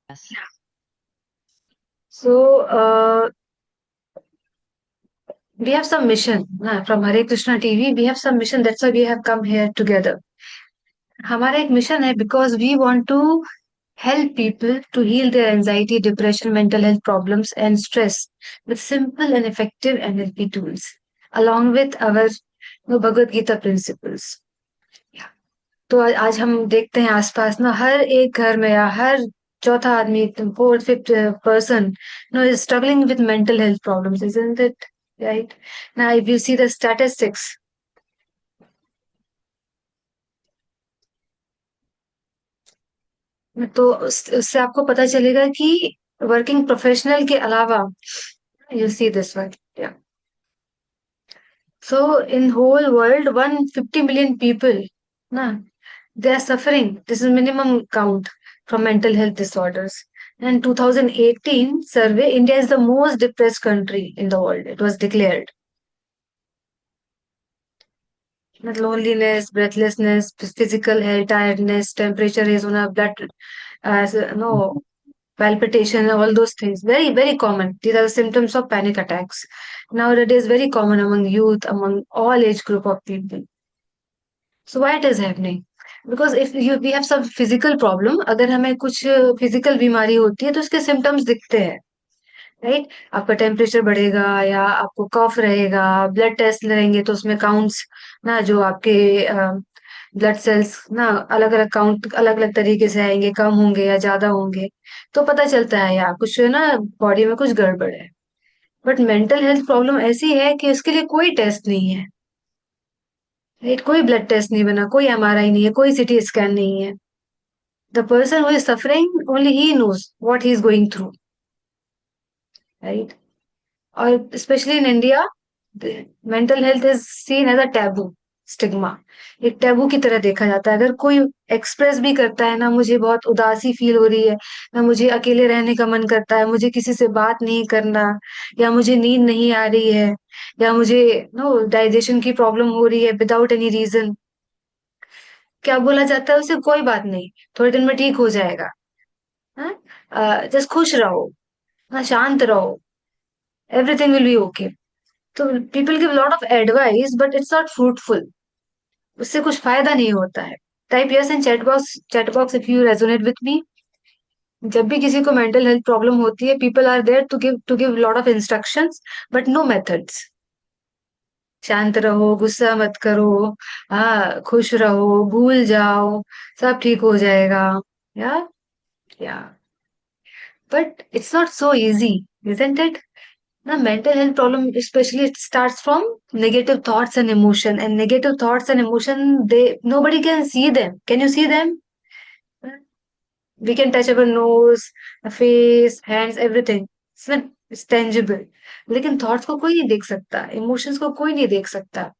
Yes. So, we have some mission from Hare Krishna TV. We have some mission. That's why we have come here together. हमारा एक mission है because we want to help people to heal their anxiety, depression, mental health problems, and stress with simple and effective NLP tools, along with our Bhagavad Gita principles. तो आज हम देखते हैं आसपास ना हर एक घर में या हर चौथा आदमी fourth fifth person know is struggling with mental health problems isn't it right now if you see the statistics तो उससे आपको पता चलेगा कि वर्किंग प्रोफेशनल के अलावा you see this one so in whole world 150 million people ना they are suffering. This is minimum count from mental health disorders. And 2018 survey, India is the most depressed country in the world. It was declared. But loneliness, breathlessness, physical health, tiredness, temperature raise on a blood, no palpitation, all those things. Very, very common. These are the symptoms of panic attacks. Nowadays, very common among youth, among all age group of people. So why it is happening? Because if you we have some physical problem, अगर हमें कुछ physical बीमारी होती है तो उसके symptoms दिखते हैं राइट आपका टेम्परेचर बढ़ेगा या आपको कफ रहेगा ब्लड टेस्ट लेंगे तो उसमें काउंट्स ना जो आपके ब्लड सेल्स ना अलग अलग काउंट अलग अलग तरीके से आएंगे कम होंगे या ज्यादा होंगे तो पता चलता है यार कुछ ना बॉडी में कुछ गड़बड़ है बट मेंटल हेल्थ प्रॉब्लम ऐसी है कि उसके लिए कोई टेस्ट नहीं है राइट कोई ब्लड टेस्ट नहीं बना कोई एमआरआई नहीं है कोई सीटी स्कैन नहीं है the person who is suffering only he knows what he is going through right और specially in India mental health is seen as a taboo stigma एक टैबू की तरह देखा जाता है अगर कोई एक्सप्रेस भी करता है ना मुझे बहुत उदासी फील हो रही है ना मुझे अकेले रहने का मन करता है मुझे किसी से बात नहीं करना या मुझे नींद नहीं आ रही है या मुझे नो डाइजेशन की प्रॉब्लम हो रही है विदाउट एनी रीजन क्या बोला जाता है उसे कोई बात नहीं थोड़े दिन में ठीक हो जाएगा जस्ट खुश रहो हाँ शांत रहो एवरीथिंग विल बी ओके तो people give lot of advice but it's not fruitful उससे कुछ फायदा नहीं होता है type yes in chat box if you resonate with me जब भी किसी को मेंटल हेल्थ प्रॉब्लम होती है people are there to give lot of instructions but no methods शांत रहो गुस्सा मत करो हाँ खुश रहो भूल जाओ सब ठीक हो जाएगा या या but it's not so easy isn't it now mental health problem especially it starts from negative thoughts and emotion and negative thoughts and emotion they nobody can see them can you see them we can touch our nose face hands everything it's tangible लेकिन thoughts को कोई नहीं देख सकता emotions को कोई नहीं देख सकता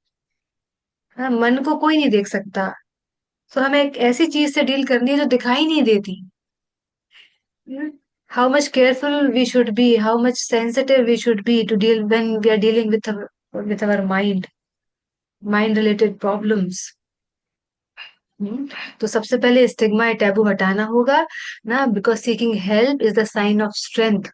हाँ, मन को कोई नहीं देख सकता तो हमें एक ऐसी चीज से डील करनी है जो दिखाई नहीं देती how much careful we should be, how much sensitive we should be to deal when we are dealing with our mind related problems. तो सबसे पहले स्टिग्मा या टैबू हटाना होगा ना because seeking help is the sign of strength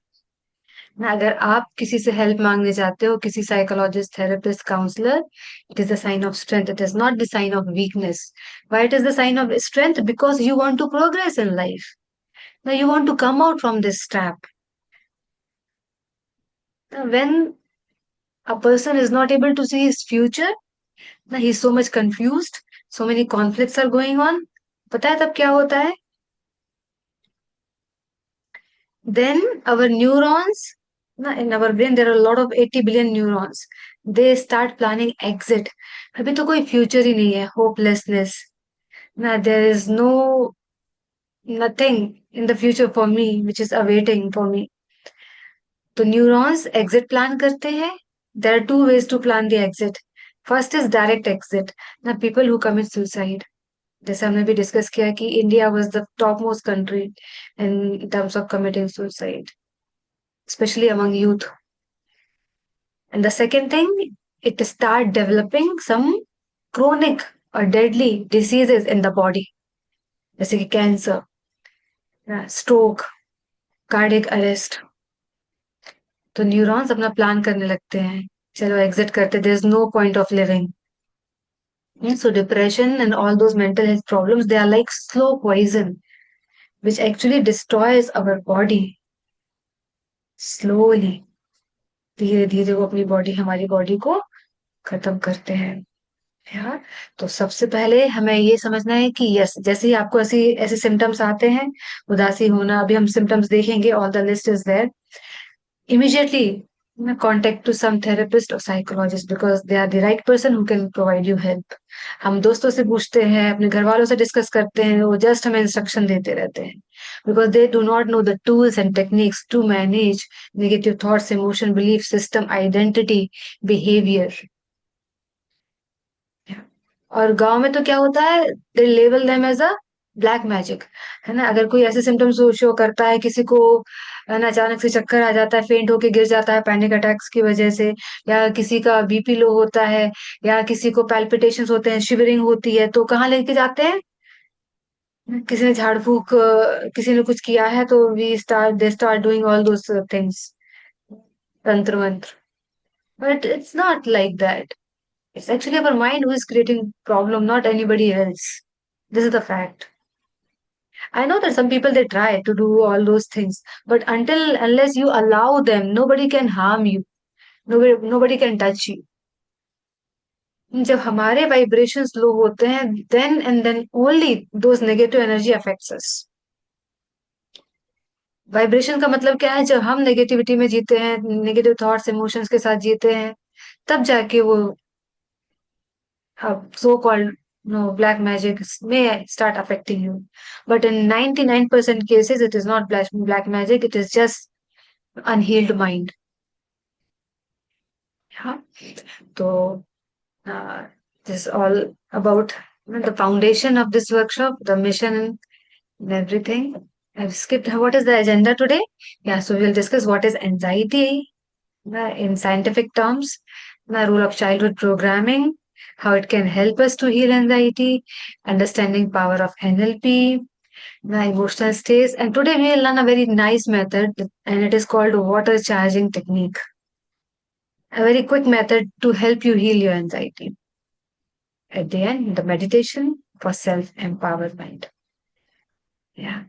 ना अगर आप किसी से हेल्प मांगने जाते हो किसी psychologist therapist counsellor it is the sign of strength it is not the sign of weakness why it is the sign of strength because you want to progress in life ना you want to come out from this trap when a person is not able to see his future ना he's so much confused so many conflicts are going on पता है तब क्या होता है then our neurons ना in our brain there are a lot of 80 billion neurons they start planning exit अभी तो कोई फ्यूचर ही नहीं है hopelessness ना there is nothing in the future for me which is awaiting for me तो neurons exit plan करते हैं there are two ways to plan the exit first is direct exit ना पीपल हु कमिट सुसाइड जैसे हमने भी discuss किया कि India was the top most country in terms of committing suicide especially among youth and the second thing it start developing some chronic or deadly diseases in the body जैसे कि cancer stroke cardiac arrest, तो neurons अपना plan करने लगते हैं, चलो exit करते, there is no point of living. So depression and all those mental health problems, they are like slow poison, which actually destroys our body slowly. धीरे धीरे वो अपनी बॉडी, हमारी बॉडी को खत्म करते हैं यार. तो सबसे पहले हमें ये समझना है कि यस, जैसे ही आपको ऐसी ऐसे सिम्टम्स आते हैं, उदासी होना, अभी हम सिम्टम्स देखेंगे, all the list is there. Immediately contact to some therapist or psychologist because they are the right person who can provide you help. हम दोस्तों से पूछते हैं, अपने घर वालों से डिस्कस करते हैं, वो जस्ट हमें इंस्ट्रक्शन देते रहते हैं, because they do not know the tools and techniques to manage negative thoughts, emotion, belief system, identity, behavior. और गांव में तो क्या होता है, they label them as a black magic, है ना. अगर कोई ऐसे सिम्टम्स शो करता है, किसी को है ना अचानक से चक्कर आ जाता है, फेंट होके गिर जाता है पैनिक अटैक्स की वजह से, या किसी का बीपी लो होता है, या किसी को पैल्पिटेशंस होते हैं, शिवरिंग होती है, तो कहाँ लेके जाते हैं, किसी ने झाड़ फूक किसी ने कुछ किया है, तो we start they start doing all those things, तंत्र मंत्र. But it's not like that. It's actually our mind who is creating problem, not anybody else. This is the fact. I know that some people they try to do all those things, but until unless you allow them, nobody can harm you. Nobody can touch you. जब हमारे vibrations low होते हैं, then and then only those negative energy affects us. Vibration का मतलब क्या है, जब हम नेगेटिविटी में जीते हैं, नेगेटिव थॉट्स इमोशंस के साथ जीते हैं, तब जाके वो so called black magic may start affecting you. But in 99% cases, it is not black magic, it is just unhealed mind. Yeah. So, this is all about the foundation of this workshop, the mission, and everything. I've skipped what is the agenda today. Yeah, so we'll discuss what is anxiety in scientific terms, the role of childhood programming, how it can help us to heal anxiety, understanding power of NLP, the emotional states. And today we will learn a very nice method, and it is called water charging technique. A very quick method to help you heal your anxiety. At the end, the meditation for self-empowerment. Yeah.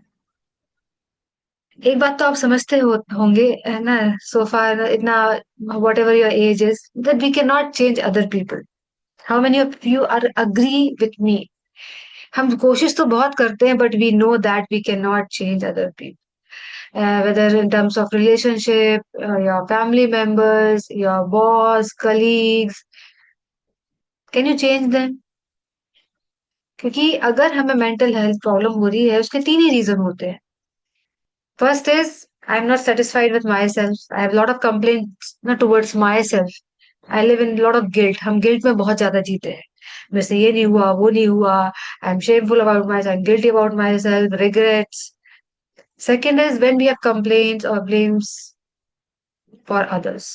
एक बात तो आप समझते होंगे, है ना, so far इतना, whatever your age is, that we can not change other people. How many of you are agree with me? हम कोशिश तो बहुत करते हैं, but we know that we can not change other people, whether in terms of relationship, your family members, your boss, colleagues. Can you change them? क्योंकि अगर हमें mental health problem हो रही है, उसके तीन ही रीजन होते हैं. First is I'm not satisfied with myself. I have a lot of complaints not towards myself. I live in a lot of guilt. हम गिल्ट में बहुत ज्यादा जीते हैं. मेरे से ये नहीं हुआ, वो नहीं हुआ. I'm shameful about myself. I'm guilty about myself. Regrets. Second is when we have complaints or blames for others.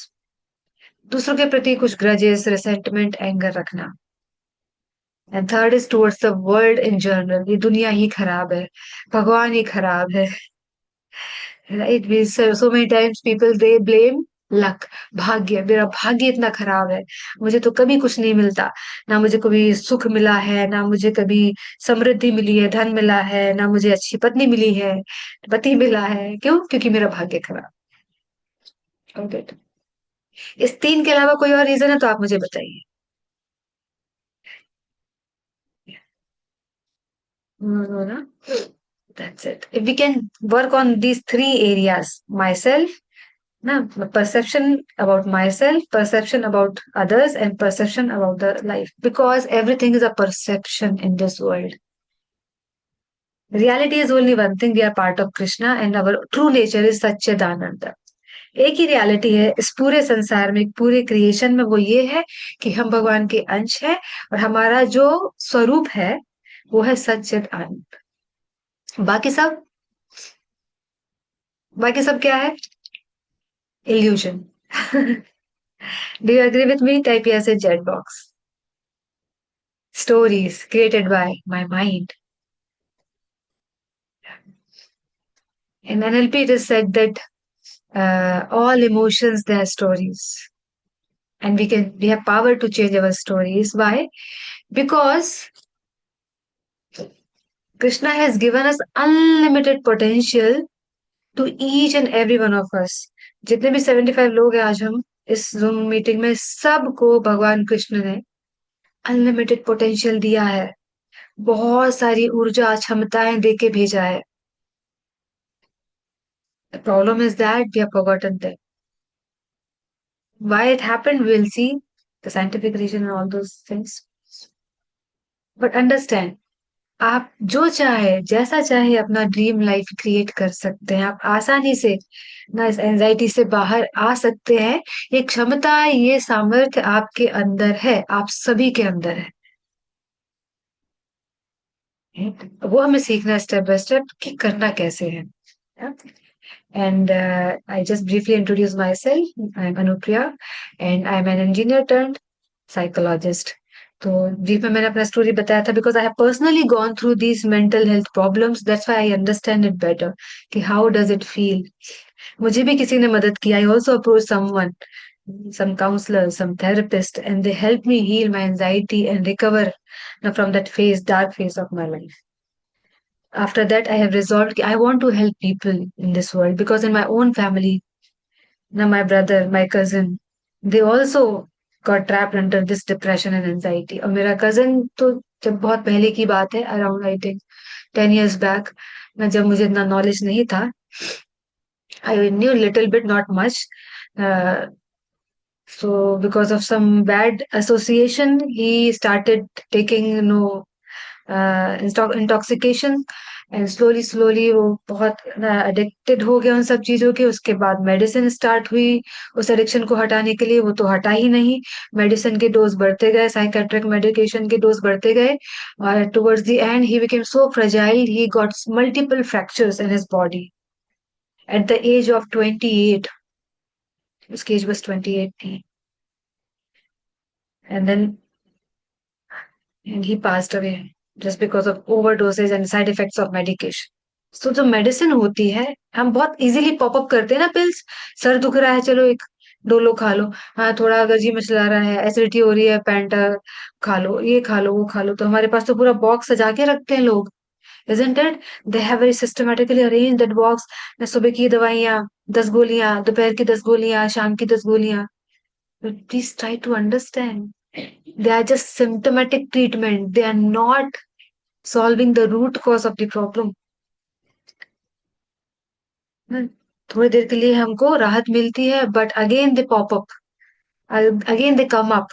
दूसरों के प्रति कुछ grudges, resentment, anger रखना. And third is towards the world in general. ये दुनिया ही खराब है, भगवान ही खराब है. Right? We so many times people they blame luck, भाग्य. मेरा भाग्य इतना खराब है, मुझे तो कभी कुछ नहीं मिलता, ना मुझे कभी सुख मिला है, ना मुझे कभी समृद्धि मिली है, धन मिला है, ना मुझे अच्छी पत्नी मिली है, पति मिला है. क्यों? क्योंकि मेरा भाग्य खराब. ओके. इस तीन के अलावा कोई और रीजन है तो आप मुझे बताइए. नो ना. That's it. If we can work on these three areas, myself, na, perception about myself, perception about others, and perception about the life. Because everything is a perception in this world. Reality is only one thing. We are part of Krishna, and our true nature is Satchidananda. एक ही reality है इस पूरे संसार में, पूरे creation में, वो ये है कि हम भगवान के अंश हैं, और हमारा जो स्वरूप है वो है सच्चिद आनंद. बाकी सब, बाकी सब क्या है? Illusion. Do you agree with me? Type yes in chat box. Stories created by my mind. In NLP, it is said that all emotions they are stories, and we have power to change our stories. Why? Because Krishna has given us unlimited potential to each and every one of us. जितने भी 75 लोग हैं आज हम इस zoom meeting में, सबको भगवान कृष्ण ने अनलिमिटेड पोटेंशियल दिया है, बहुत सारी ऊर्जा क्षमताएं दे के भेजा है. The problem is that we have forgotten them. Why it happened, we'll see the scientific reason and all those things. But understand, आप जो चाहे जैसा चाहे अपना ड्रीम लाइफ क्रिएट कर सकते हैं. आप आसानी से ना इस एंजाइटी से बाहर आ सकते हैं. ये क्षमता, ये सामर्थ्य आपके अंदर है, आप सभी के अंदर है. वो हमें सीखना है स्टेप बाय स्टेप कि करना कैसे है. And I just briefly introduce myself. I'm Anupriya, and I'm an engineer turned psychologist. तो ब्रीफ में मैंने अपना स्टोरी बताया था because I have personally gone through these mental health problems. That's why I understand it better कि how does it feel. मुझे भी किसी ने मदद की. I also approach someone, some counselors, some therapists, and they helped me heal my anxiety and recover from that phase, dark phase of my life. After that, I have resolved I want to help people in this world because in my own family, now my brother, my cousin, they also got trapped under this depression and anxiety. और मेरा cousin तो जब बहुत पहले की बात है, around I think 10 years back, मैं जब मुझे इतना knowledge नहीं था, I knew little bit, not much. Uh, so because of some bad association, he started taking, intoxication. And slowly slowly वो बहुत एडिक्टेड हो गया उन सब चीजों के. उसके बाद मेडिसिन स्टार्ट हुई उस एडिक्शन को हटाने के लिए. वो तो हटा ही नहीं. मेडिसिन के डोज बढ़ते गए, साइकेट्रिक मेडिकेशन के डोज बढ़ते गए, और towards the end he became so fragile. He got multiple fractures in his body at the age of 28. उसकी एज बस 28 थी. And then and he passed away just because of overdoses and side effects of medication. तो जो medicine होती है, हम बहुत easily popup करते हैं ना पिल्स. सर दुख रहा है, चलो एक डोलो खा लो. हाँ, थोड़ा अगर जी मचला रहा है, एसिडिटी हो रही है, पैंटा खा लो, ये खा लो, वो खा लो. तो हमारे पास तो पूरा बॉक्स सजा के रखते हैं लोग. isn't it? They have very systematically arranged that box. सुबह की दवाइयाँ 10 गोलियां, दोपहर की 10 गोलियां, शाम की 10 गोलियां. Please try to understand. They are just symptomatic treatment. They are not solving the root cause of the problem. थोड़ी देर के लिए हमको राहत मिलती है, but again they pop up. Again they come up.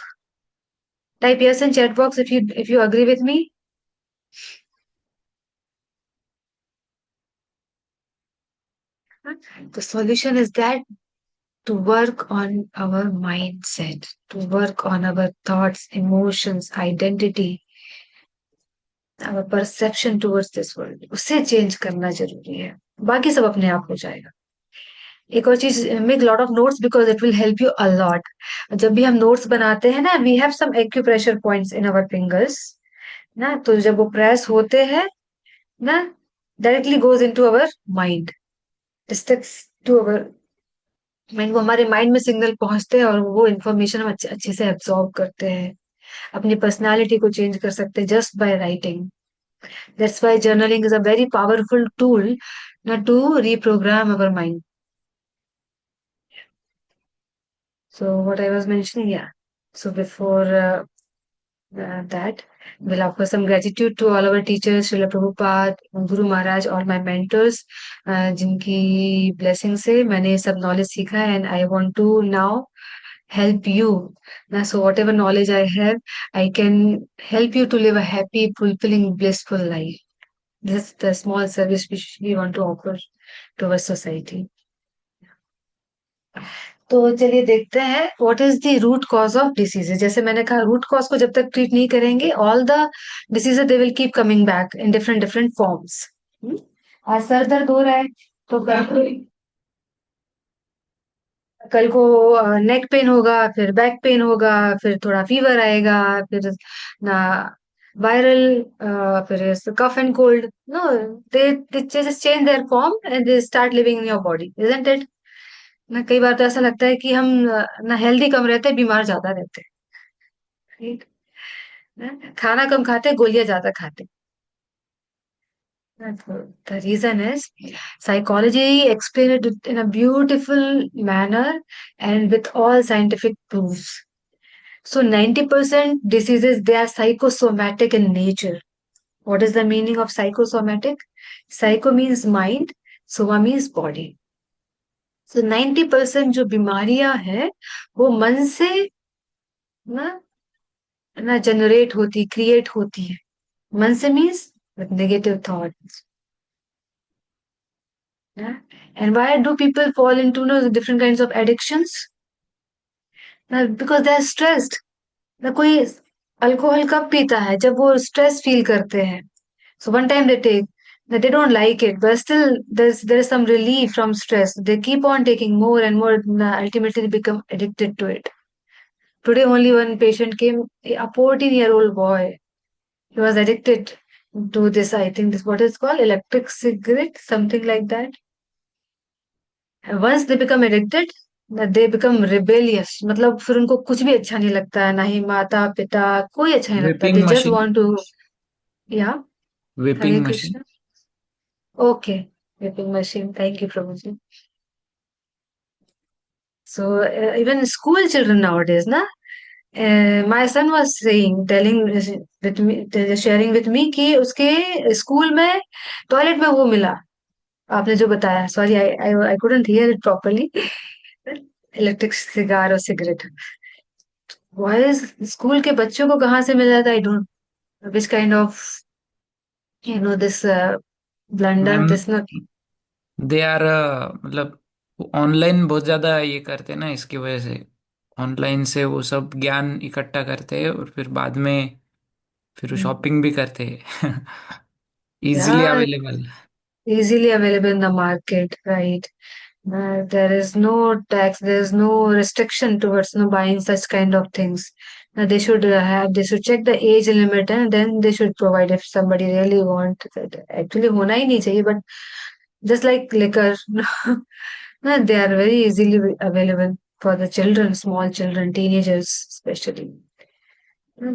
Type yes in chat box if you agree with me. The solution is that to work on our mindset, to work on our thoughts, emotions, identity, our perception towards this world. उसे change करना जरूरी है. बाकी सब अपने आप हो जाएगा. एक और चीज, make lot of notes because it will help you a lot. जब भी हम नोट्स बनाते हैं ना, we have some acupressure points in our fingers ना. तो जब वो प्रेस होते हैं ना, directly goes into our mind, sticks to our mind. वो हमारे माइंड में सिग्नल पहुंचते हैं और वो इन्फॉर्मेशन हम अच्छे अच्छे से एब्सॉर्ब करते हैं. अपनी पर्सनालिटी को चेंज कर सकते हैं just by writing. That's why journaling is a very powerful tool ना to reprogram our mind. So what I was mentioning, yeah. So before that, we'll offer some gratitude to all our teachers, Srila Prabhupada, Guru Maharaj, all my mentors, जिनकी blessing से मैंने ये सब knowledge सीखा है. And I want to now help you. Now, so whatever knowledge I have, I can help you to live a happy, fulfilling, blissful life. This is the small service which we want to offer to our society. तो चलिए देखते हैं what is the root cause of diseases. जैसे मैंने कहा, root cause को जब तक ट्रीट नहीं करेंगे, all the diseases they will keep coming back in different different forms. आज सर दर्द हो रहा है, तो कल को नेक पेन होगा, फिर बैक पेन होगा, फिर थोड़ा फीवर आएगा, फिर ना viral, फिर cough and cold. No, they just change their form and they start living in your body, isn't it? ना कई बार तो ऐसा लगता है कि हम ना हेल्दी कम रहते, बीमार ज्यादा रहते हैं, right? ना? खाना कम खाते, गोलियां ज्यादा खाते. The reason is psychology explained it in a beautiful manner and with all scientific proofs. So 90% diseases, they are psychosomatic in nature. What is the meaning of psychosomatic? Psycho means mind, soma means body. So 90% जो बीमारियां हैं वो मन से ना ना generate होती, create होती है. मन से means with negative thoughts. Yeah? And why do people fall into different kinds of addictions? Because they are stressed. ना कोई अल्कोहल कब पीता है? जब वो स्ट्रेस फील करते हैं. So one time they take, that they don't like it, but still there is some relief from stress. They keep on taking more and more, and ultimately they become addicted to it. Today only one patient came, a 14-year-old boy. He was addicted to this, I think this what is called electric cigarette, something like that. And once they become addicted, they become rebellious. मतलब फिर उनको कुछ भी अच्छा नहीं लगता है, ना ही माता पिता कोई अच्छा नहीं लगता. Vaping They just machine. want to, yeah. Hare vaping machine. Krishna. Okay. Whipping machine. Thank you, Prabhuji. So even school children nowadays, na, my son was saying, telling with me, sharing with me कि उसके school में toilet में वो मिला. आपने जो बताया, sorry I couldn't hear it properly. Electric cigar और सिगरेट. बॉयज स्कूल के बच्चों को कहाँ से मिल जाता? I don't which kind of this blunder ma'am, this not. They are मतलब ऑनलाइन बहुत ज्यादा ये करते हैं ना, इसकी वजह से ऑनलाइन से वो सब ज्ञान इकट्ठा करते हैं और फिर बाद में फिर शॉपिंग भी करते हैं। इजीली या available. easily available in the market, right? There is no tax, there is no restriction towards buying such kind of things. They should check the age limit and then they should provide if somebody really want that. Actually, होना ही नहीं चाहिए, but just like liquor, they are very easily available for the children, small children, teenagers especially.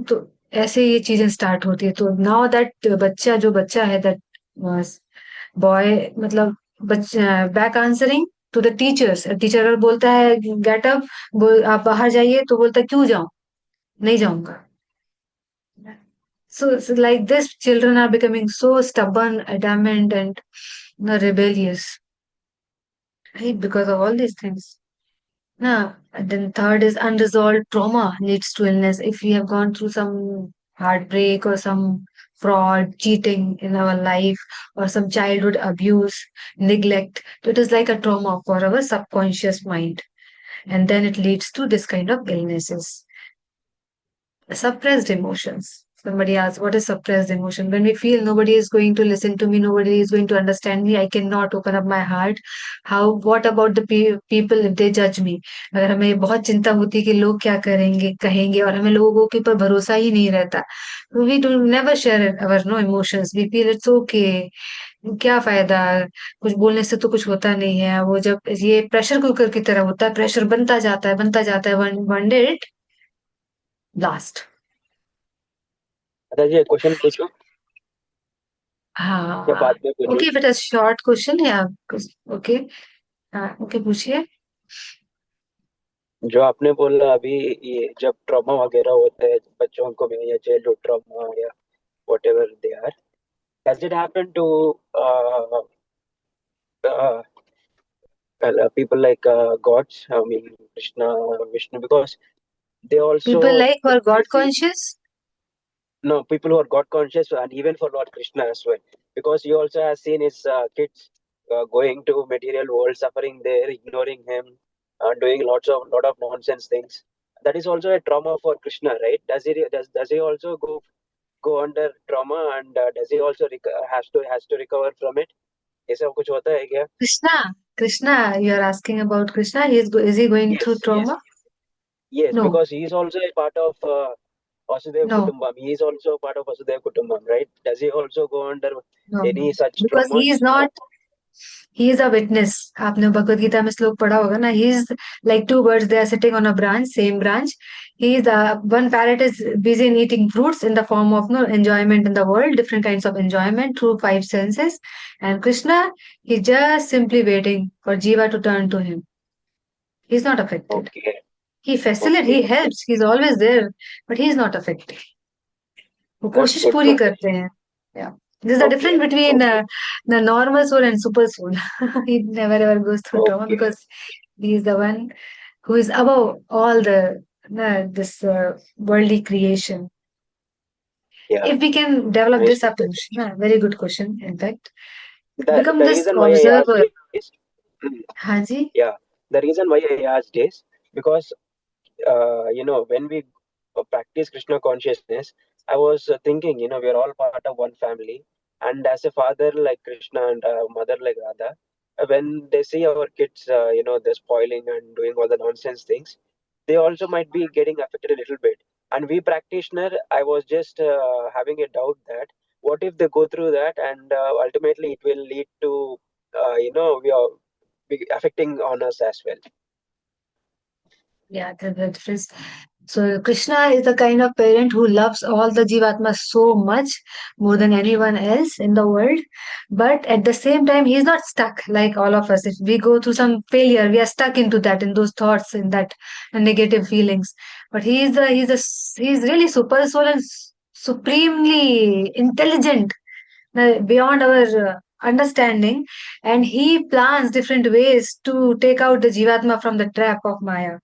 तो ऐसे ये चीजें start होती है. तो नाउ दैट बच्चा है दैट बॉय, मतलब बच्चा back answering to the teachers. Teacher अगर बोलता है गेट अप, आप बाहर जाइए, तो बोलता है क्यों जाऊं, नहीं जाऊंगा. So like this, children are becoming so stubborn, adamant, and rebellious, right? Because of all these things. And then third is unresolved trauma leads to illness. If we have gone through some heartbreak or some fraud, cheating in our life, or some childhood abuse, neglect, so it is like a trauma for our subconscious mind. And then it leads to this kind of illnesses. Suppressed emotions. Somebody asks, what is suppressed emotion? When we feel nobody is going to listen to me, nobody is going to understand me, I cannot open up my heart. How, what about the people if they judge me? अगर हमें बहुत चिंता होती है कि लोग क्या करेंगे, कहेंगे, और हमें लोगों के ऊपर भरोसा ही नहीं रहता, तो we do never share our no emotions. We feel it's okay. क्या फायदा, कुछ बोलने से तो कुछ होता नहीं है. वो जब ये प्रेशर कुकर की तरह होता है, प्रेशर बनता जाता है, वन डे इट ब्लास्ट. अच्छा जी, एक क्वेश्चन पूछूं या हाँ. बाद में पूछूं? ओके बेटा, शॉर्ट क्वेश्चन है आप. ओके. हाँ ओके, पूछिए. जो आपने बोला अभी, ये जब ट्रॉमा वगैरह होता है बच्चों को में, या चाइल्डहुड ट्रॉमा या whatever they are, does it happen to people like gods, I mean Krishna, Vishnu, because they people also like for god see, conscious. no, people who are God conscious, and even for Lord Krishna as well, because he also has seen his kids going to material world, suffering there, ignoring him, doing lot of nonsense things. That is also a trauma for Krishna, right? Does he also go under trauma, and does he also has to recover from it? ऐसा कुछ होता है क्या? Krishna. Krishna, you are asking about Krishna. Is he going through Yes, yes, trauma? yes, no. because he is also a part Vasudev No, Kutumbam. He is also part of Vasudev Kutumbam, right? Does he also go under no, any such because he is traumas? not. He is a witness. आपने भगवत गीता में श्लोक पढ़ा होगा ना. He is like two birds. They are sitting on a branch, same branch. He is one parrot is busy in eating fruits in the form of no enjoyment in the world, different kinds of enjoyment through five senses. And Krishna, he just simply waiting for Jiva to turn to him. He's not affected. Okay, He facilitates, okay, he okay. helps, he's always there, but he is not affected. वो That's कोशिश good पूरी to know. करते हैं. Yeah. There's a Okay, difference between okay, the normal soul and super soul. He never ever goes through trauma okay. because he is the one who is above all the this worldly creation. Yeah, If we can develop nice this to hear approach, very good question, in fact, that. become The this reason why I asked observer. is, हाँ जी. yeah, the reason why I asked is because when we practice Krishna consciousness, I was thinking, we are all part of one family. And as a father like Krishna and a mother like Radha, when they see our kids, they're spoiling and doing all the nonsense things, they also might be getting affected a little bit. And we practitioner, I was just having a doubt that what if they go through that and ultimately it will lead to, we are affecting on us as well. Yeah, the difference. So Krishna is the kind of parent who loves all the Jivatmas so much, more than anyone else in the world. But at the same time, he's not stuck like all of us. If we go through some failure, we are stuck into that, in those thoughts, in that negative feelings. But he's really super soul and supremely intelligent, beyond our understanding. And he plans different ways to take out the Jivatma from the trap of Maya,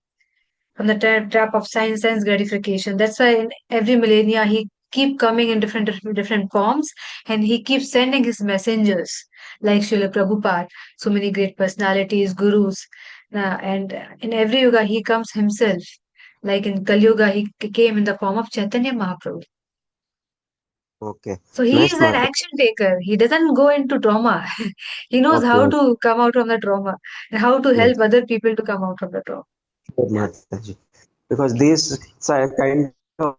from the trap of sense gratification. That's why in every millennia he keep coming in different forms, and he keeps sending his messengers like Srila Prabhupada, so many great personalities, gurus, and in every yuga he comes himself. Like in Kali Yuga, he came in the form of Chaitanya Mahaprabhu. Okay. So he Nice, is an Mata. action taker. He doesn't go into trauma. He knows Okay. how to come out from the trauma and how to Yes, help other people to come out from the trauma. sure, Mataji. Because these kind of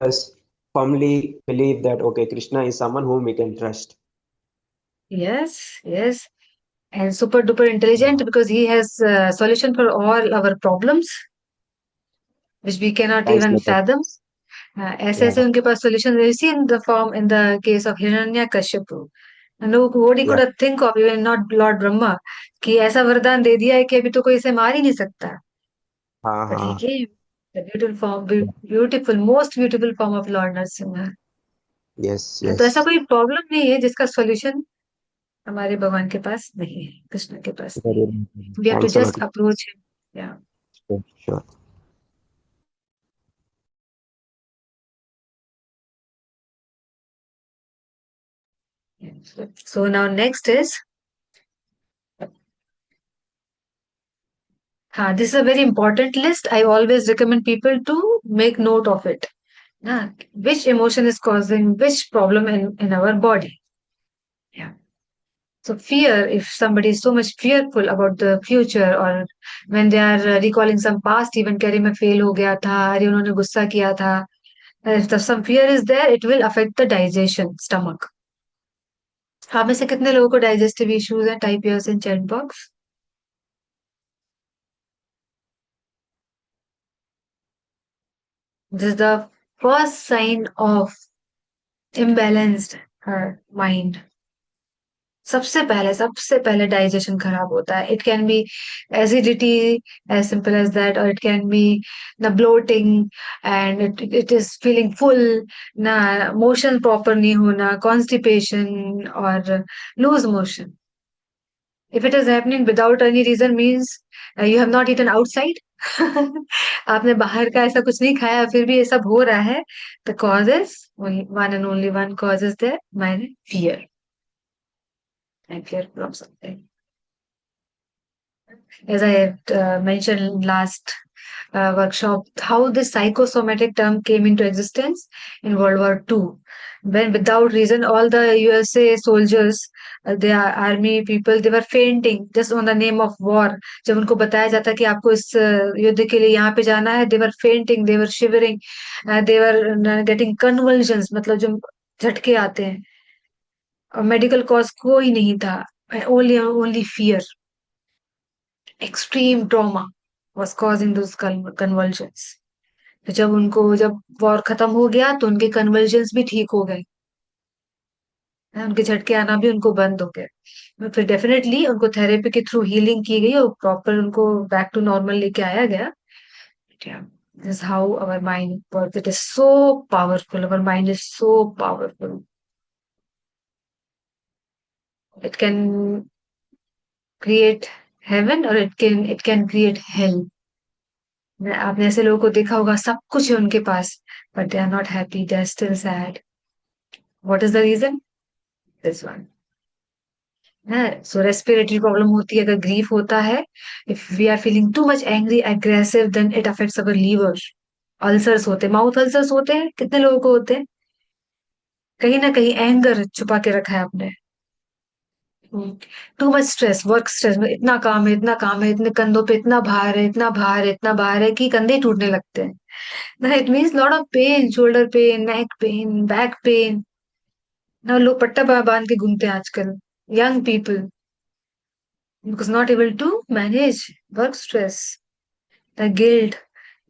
us firmly believe that okay, Krishna is someone whom we can trust. Yes, yes. And super duper intelligent because he has a solution for all our problems, which we cannot Thanks, even Mata. fathom. ऐसे ऐसे Yeah, उनके पास solution. You see in the form, in the case of Hiranyakashipu, and look what he could yeah. have think of, even not Lord Brahma, कि ऐसा वरदान दे दिया है कि अभी तो कोई इसे मार ही नहीं सकता. हाँ But he हाँ. came, the beautiful form, beautiful, most beautiful form of Lord Narasimha. Yes, तो ऐसा yes. कोई प्रॉब्लम नहीं है जिसका सॉल्यूशन हमारे भगवान के पास नहीं है, कृष्ण के पास नहीं Very है. Mataji. We have to Thanks a lot. just approach him. Yeah. Sure, sure. Yeah. So now next is, this is a very important list. I always recommend people to make note of it. Which emotion is causing which problem in our body? Yeah. So fear, if somebody is so much fearful about the future, or when they are recalling some past event, कि अरे मैं fail हो गया था, अरे उन्होंने गुस्सा किया था. If some fear is there, it will affect the digestion, stomach. आप में से कितने लोगों को डाइजेस्टिव इश्यूज हैं? Type yours in chat box. This is the first sign of imbalanced mind. सबसे पहले डाइजेशन खराब होता है. It can be acidity, as simple as that, और it can be the bloating, and it is feeling full, ना motion proper नहीं होना, constipation और loose motion. If it is happening without any reason, means you have not eaten outside. आपने बाहर का ऐसा कुछ नहीं खाया फिर भी ये सब हो रहा है. The cause is only one, and only one cause is there, my fear. And fear from something. As I had mentioned last workshop how this psychosomatic term came into existence in World War II. When without reason, all the USA soldiers, the army people, they were fainting just on the name of war. जब उनको बताया जाता कि आपको इस युद्ध के लिए यहाँ पे जाना है, they were fainting, they were shivering, they were getting convulsions, मतलब जो झटके आते हैं. और मेडिकल कॉज कोई नहीं था, only fear, extreme trauma was causing those convulsions. तो जब वॉर खत्म हो गया तो उनके कन्वर्जन्स भी ठीक हो गए, उनके झटके आना भी उनको बंद हो गए. फिर डेफिनेटली उनको थेरेपी के थ्रू हीलिंग की गई और प्रॉपर उनको बैक टू नॉर्मल लेके आया गया. This is how our mind work. It is so powerful. Our mind is so powerful. It can create heaven और इट कैन क्रिएट हेल. आपने ऐसे लोगों को देखा होगा, सब कुछ है उनके पास, but they are not happy, they are still sad. What is the reason? This one है. सो रेस्पिरेटरी प्रॉब्लम होती है अगर ग्रीफ होता है. If we are feeling too much angry aggressive, then it affects our liver. Ulcers होते हैं, mouth ulcers होते हैं, कितने लोगों को होते हैं? कहीं ना कहीं एंगर छुपा के रखा है आपने. Too much stress, work stress में इतना काम है, इतना काम है, इतने कंधों पे इतना भार है, इतना भार है, इतना भार है कि कंधे ही टूटने लगते हैं. ना it means lot of pain, shoulder pain, neck pain, back pain. ना लोग पट्टा बांध के घूमते हैं आजकल, young people, because not able to manage work stress. The guilt,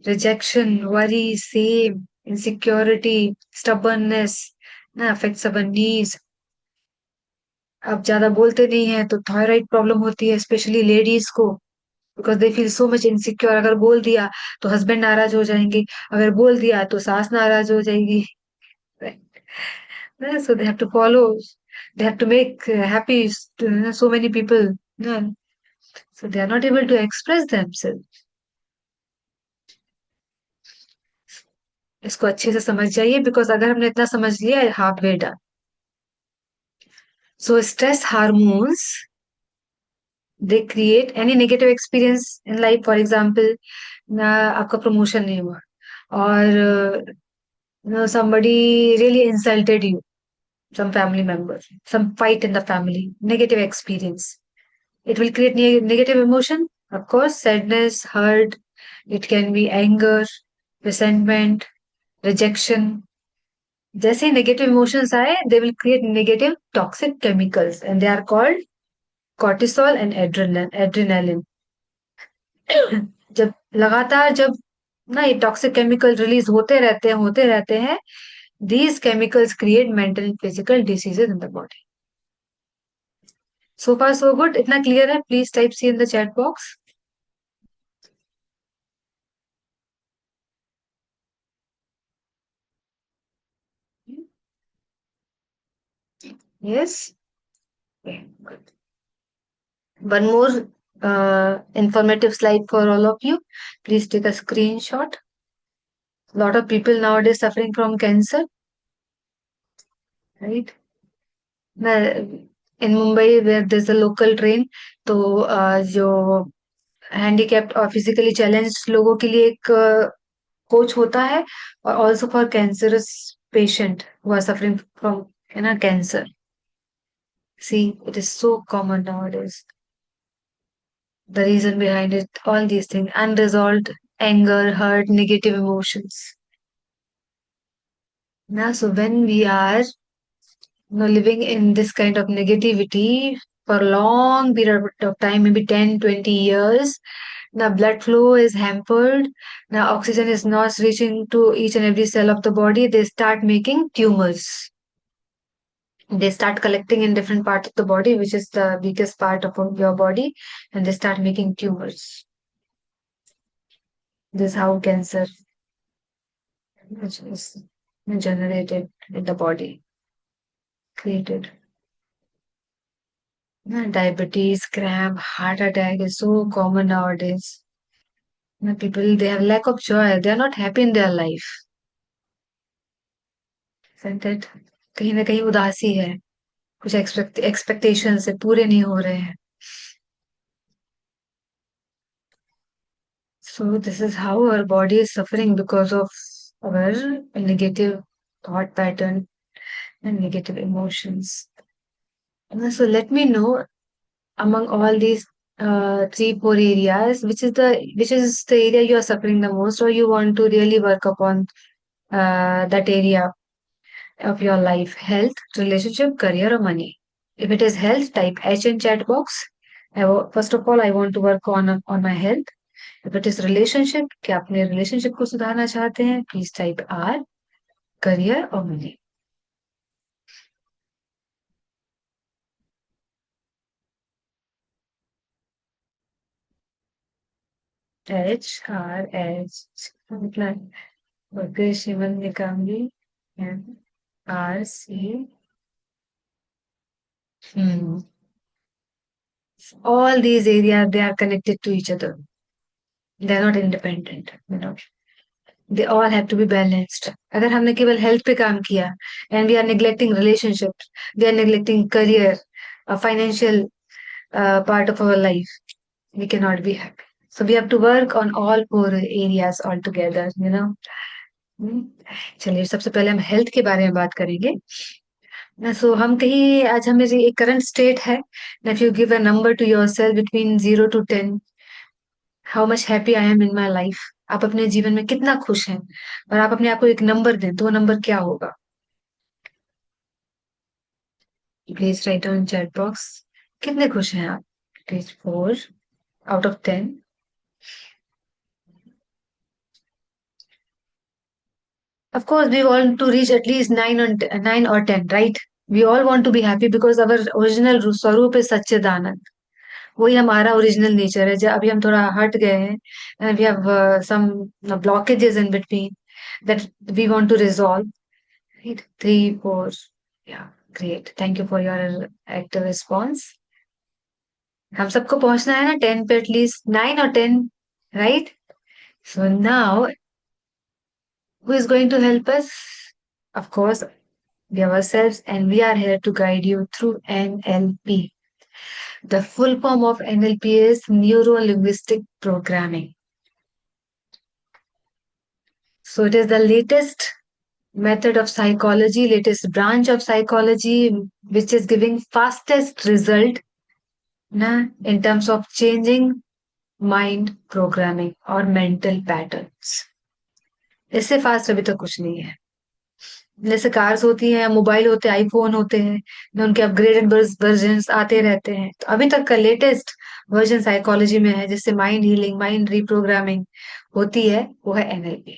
rejection, worry, shame, insecurity, stubbornness, ना affects our knees. अब ज्यादा बोलते नहीं है तो थायराइड प्रॉब्लम होती है, स्पेशली लेडीज को, because they feel so much insecure. अगर बोल दिया तो हस्बैंड नाराज हो जाएंगे, अगर बोल दिया तो सास नाराज हो जाएगी. So they have to follow, they have to make happy so many people. No. So they are not able to express themselves. इसको अच्छे से समझ जाइए, बिकॉज अगर हमने इतना समझ लिया, half way done. So stress hormones, they create any negative experience in life. For example, आपका प्रमोशन नहीं हुआ और somebody really insulted you, some family member, some fight in the family, negative experience. It will create negative emotion, of course, sadness, hurt. It can be anger, resentment, rejection. जैसे ही negative emotions आए, they will create negative toxic chemicals and they are called cortisol and adrenaline. जब ना ये toxic chemical release होते रहते हैं, these chemicals create mental and physical diseases in the body. So far so good. इतना clear है? Please type see in the chat box. Yes. Okay, good. One more informative slide for all of you. Please take a screenshot. A lot of people nowadays suffering from cancer, right? In Mumbai, where there's a local train, तो जो handicapped और physically challenged लोगों के लिए एक coach होता है, और also for cancerous patient who are suffering from cancer. See, it is so common nowadays. The reason behind it, all these things, unresolved anger, hurt, negative emotions. Now, so when we are living in this kind of negativity for a long period of time, maybe 10, 20 years, now blood flow is hampered. Now oxygen is not reaching to each and every cell of the body. They start making tumors. They start collecting in different parts of the body, which is the weakest part of your body, and they start making tumors. This is how cancer is generated in the body, created. Diabetes, cramp, heart attack is so common nowadays. People, they have lack of joy. They are not happy in their life. Isn't it? कहीं ना कहीं उदासी है, कुछ expectation से पूरे नहीं हो रहे हैं. So this is how our body is suffering because of our negative thought pattern and negative emotions. So let me know among all these three, four areas, which is the area you are suffering the most, or you want to really work upon that area of your life: health, relationship, career, or money. If it is health, type H in chat box. First of all, I want to work on my health. If it is relationship, क्या अपने relationship को सुधारना चाहते हैं, please type R. Career or money. H R H मतलब वर्गीय Sivan निकामगी and R C. All these areas, they are connected to each other. They are not independent. They all have to be balanced. अगर हमने केवल health पे काम किया and we are neglecting relationships, we are neglecting career, a financial part of our life, we cannot be happy. So we have to work on all four areas altogether. हम्म, चलिए सबसे पहले हम हेल्थ के बारे में बात करेंगे. सो हम कहीं आज हमें एक करंट स्टेट है. If you give a number two your self between 0 to 10, how much happy I am in my life, आप अपने जीवन में कितना खुश हैं, और आप अपने आप को एक नंबर दें, तो वो नंबर क्या होगा? Please write down chat box. कितने खुश हैं आप? Please 4 out of 10. Of course, we want to reach at least 9 or 10, right? We all want to be happy because our original स्वरूप is सच्चिदानंद. वही हमारा ओरिजिनल नेचर है. जब अभी हम थोड़ा हट गए हैं, and we have some blockages in between that we want to resolve. Right? 3, 4. Yeah, great. Thank you for your active response. हम सबको पहुंचना है ना 10 पे, at least 9 or 10, right? So now, who is going to help us? Of course, we ourselves, and we are here to guide you through NLP. The full form of NLP is Neuro Linguistic Programming. So it is the latest method of psychology, latest branch of psychology, which is giving fastest result in terms of changing mind programming or mental patterns. इससे fast अभी तक कुछ नहीं है. जैसे cars होती हैं, mobile होते हैं, आईफोन होते हैं, उनके अपग्रेडेड वर्जन आते रहते हैं. तो अभी तक का लेटेस्ट वर्जन साइकोलॉजी में है, जिससे माइंड हीलिंग, माइंड रिप्रोग्रामिंग होती है, वो है NLP.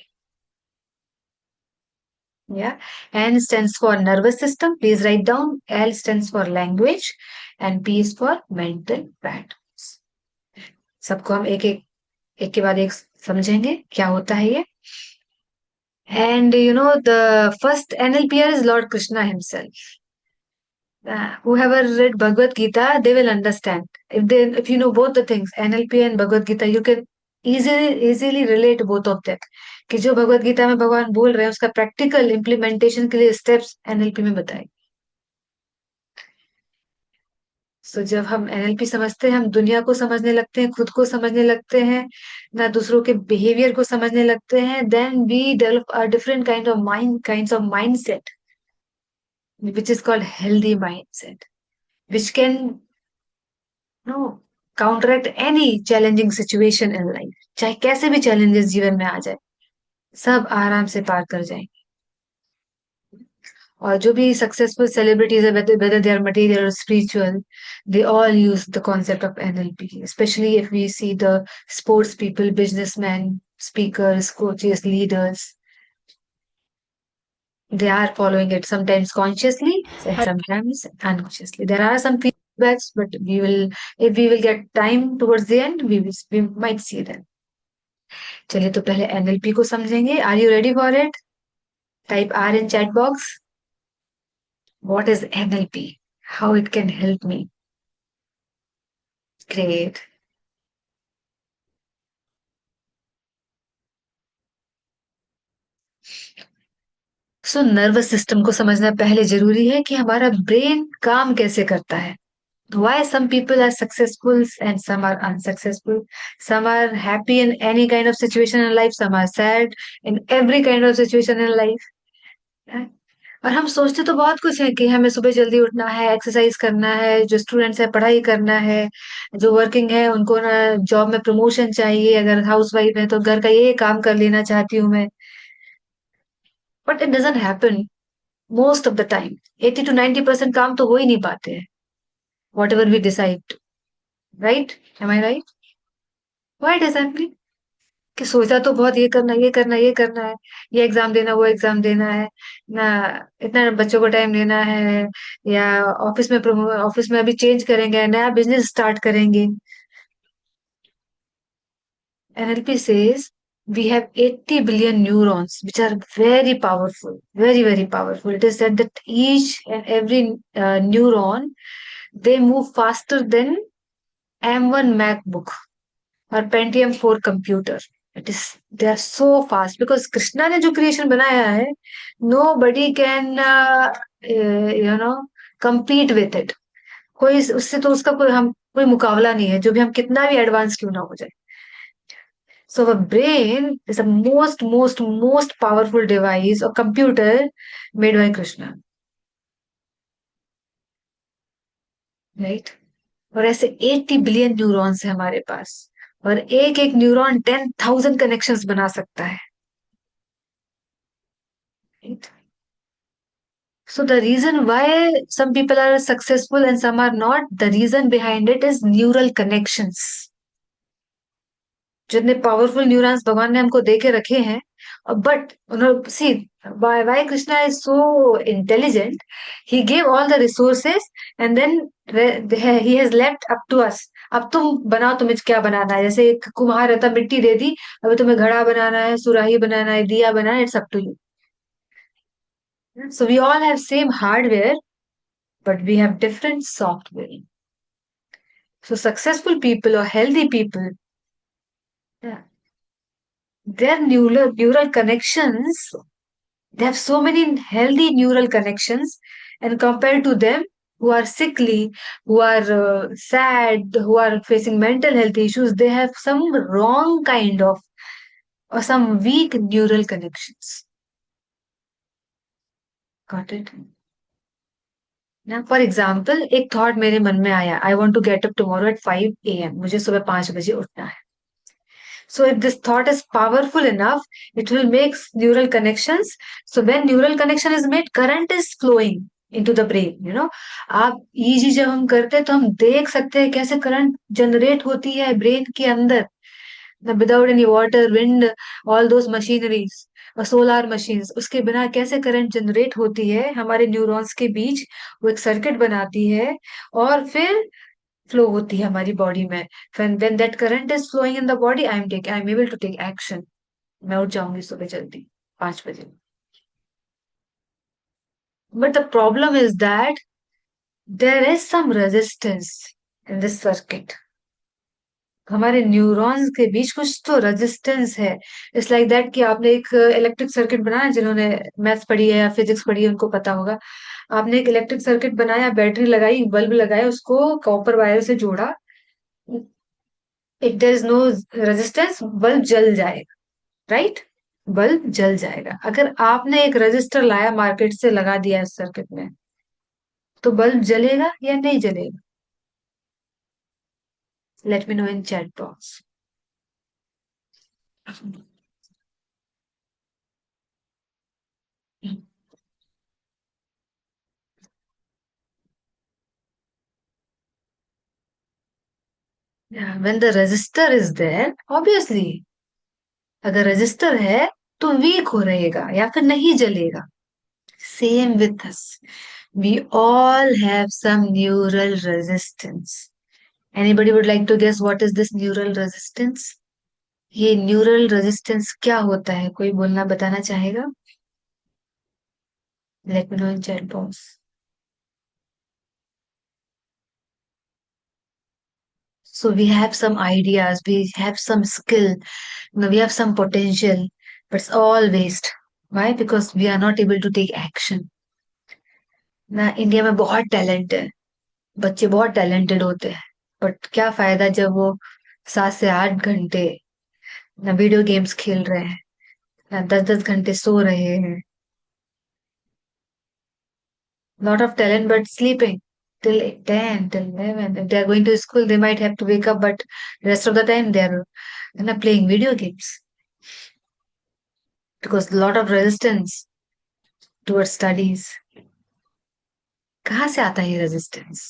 Yeah. N stands for nervous system. Please write down. L stands for language and P is for mental patterns. सबको हम एक के बाद एक समझेंगे क्या होता है ये. And the first NLPer is Lord Krishna himself. Whoever read Bhagavad Gita, they will understand. If you know both the things, NLP and Bhagavad Gita, you can easily relate both of them. कि जो भगवत गीता में भगवान बोल रहे हैं, उसका practical implementation के लिए स्टेप्स एनएलपी में बताए. सो जब हम एनएलपी समझते हैं, हम दुनिया को समझने लगते हैं, खुद को समझने लगते हैं, ना दूसरों के बिहेवियर को समझने लगते हैं. Then we develop a different kind of mindset, which is called healthy mindset, which can counteract any challenging situation in life. चाहे कैसे भी challenges जीवन में आ जाए, सब आराम से पार कर जाएंगे. और जो भी सक्सेसफुल सेलिब्रिटीज है, whether they are material or spiritual, they all use the concept of NLP. Especially if we see the sports people, businessmen, speakers, coaches, leaders, they are following it, sometimes consciously and sometimes unconsciously. There are some feedbacks, but if we will get time towards the end, we might see them. चलिए तो पहले NLP को समझेंगे. Are you ready for it? Type R in chat box. What is NLP? How it can help me? Great. So nervous system को समझना पहले जरूरी है कि हमारा ब्रेन काम कैसे करता है. Why some people are successful and some are unsuccessful. Some are happy in any kind of situation in life, some are sad in every kind of situation in life. है? और हम सोचते तो बहुत कुछ है कि हमें सुबह जल्दी उठना है, एक्सरसाइज करना है, जो स्टूडेंट्स है पढ़ाई करना है, जो वर्किंग है उनको ना जॉब में प्रमोशन चाहिए, अगर हाउस वाइफ है तो घर का ये काम कर लेना चाहती हूँ मैं. But it doesn't happen most of the time. 80 to 90% काम तो हो ही नहीं पाते हैं. Whatever we decide. Right? Am I right? Why does happen? कि सोचा तो बहुत ये करना ये करना ये करना है, ये एग्जाम देना वो एग्जाम देना है ना, इतना बच्चों को टाइम देना है, या ऑफिस में अभी चेंज करेंगे, नया बिजनेस स्टार्ट करेंगे. NLP says we have 80 billion neurons which are very powerful, very very powerful. It is said that each and every neuron, they move faster than M1 MacBook और Pentium 4 computer. It is, they are so fast because Krishna ने जो creation बनाया है, nobody can you know compete with it. कोई उससे तो उसका कोई मुकाबला नहीं है, जो भी हम कितना भी एडवांस क्यों ना हो जाए. So our brain is the most powerful device or computer made by Krishna, right? और ऐसे 80 बिलियन न्यूरॉन्स है हमारे पास, और एक एक न्यूरॉन 10,000 कनेक्शंस बना सकता है. Right? So the reason why some people are successful and some are not, the reason behind it is neural connections. जितने पावरफुल न्यूरॉन्स भगवान ने हमको दे के रखे हैं, बट उन्होंने सी why Krishna is so intelligent, he gave all the resources and then he has left up to us. अब तुम बनाओ, तुम्हें क्या बनाना है. जैसे एक कुम्हार रहता, मिट्टी दे दी, अभी तुम्हें घड़ा बनाना है, सुराही बनाना है, दिया बनाना है, it's up to you. So we all have same hardware, but we have different software. So successful people or healthy people, yeah, their neural connections, they have so many healthy neural connections, and compared to them who are sickly, who are sad, who are facing mental health issues, they have some wrong kind of or some weak neural connections. Got it? Now, for example, एक thought मेरे मन में आया, I want to get up tomorrow at 5 a.m. मुझे सुबह 5 बजे उठना है. So if this thought is powerful enough, it will make neural connections. So when neural connection is made, current is flowing into the brain. आप EEG जब हम करते हैं तो हम देख सकते हैं कैसे करंट जनरेट होती है ब्रेन के अंदर, without any water, wind, all those machineries और सोलार मशीन्स, उसके बिना कैसे करंट जनरेट होती है हमारे न्यूरॉन्स के बीच. वो एक सर्किट बनाती है और फिर फ्लो होती है हमारी बॉडी में. when that current is flowing in the body, I'm able to take action. मैं उठ जाऊंगी सुबह जल्दी 5 बजे. But the problem is that there is some resistance in this circuit. हमारे न्यूरॉन्स के बीच कुछ तो रेजिस्टेंस है. इट्स लाइक दैट कि आपने एक इलेक्ट्रिक सर्किट बनाया, जिन्होंने मैथ्स पढ़ी है या फिजिक्स पढ़ी है उनको पता होगा. आपने एक इलेक्ट्रिक सर्किट बनाया, बैटरी लगाई, बल्ब लगाया, उसको कॉपर वायर से जोड़ा, if there is no resistance, bulb जल जाएगा. राइट? बल्ब जल जाएगा. अगर आपने एक रजिस्टर लाया मार्केट से, लगा दिया इस सर्किट में, तो बल्ब जलेगा या नहीं जलेगा? Let me know in chat box. When the resistor is there, obviously, अगर रजिस्टर है तो वीक हो रहेगा या फिर नहीं जलेगा. Same with us, we all have some neural resistance. Anybody would like to guess what is this neural resistance? ये न्यूरल रेजिस्टेंस क्या होता है? कोई बोलना बताना चाहेगा? Let me know in chat box. So we have some ideas, we have some skill, we have some potential, but it's all waste. Why? Because we are not able to take action. ना India में बहुत talent है, बच्चे बहुत talented होते हैं, but क्या फायदा जब वो 7 से 8 घंटे ना वीडियो गेम्स खेल रहे हैं, ना 10-10 घंटे सो रहे हैं. Lot of talent, but sleeping till 10, till 11. If they are going to school, they might have to wake up, but rest of the time they are playing video games because a lot of resistance towards studies. कहाँ से आता है ये resistance?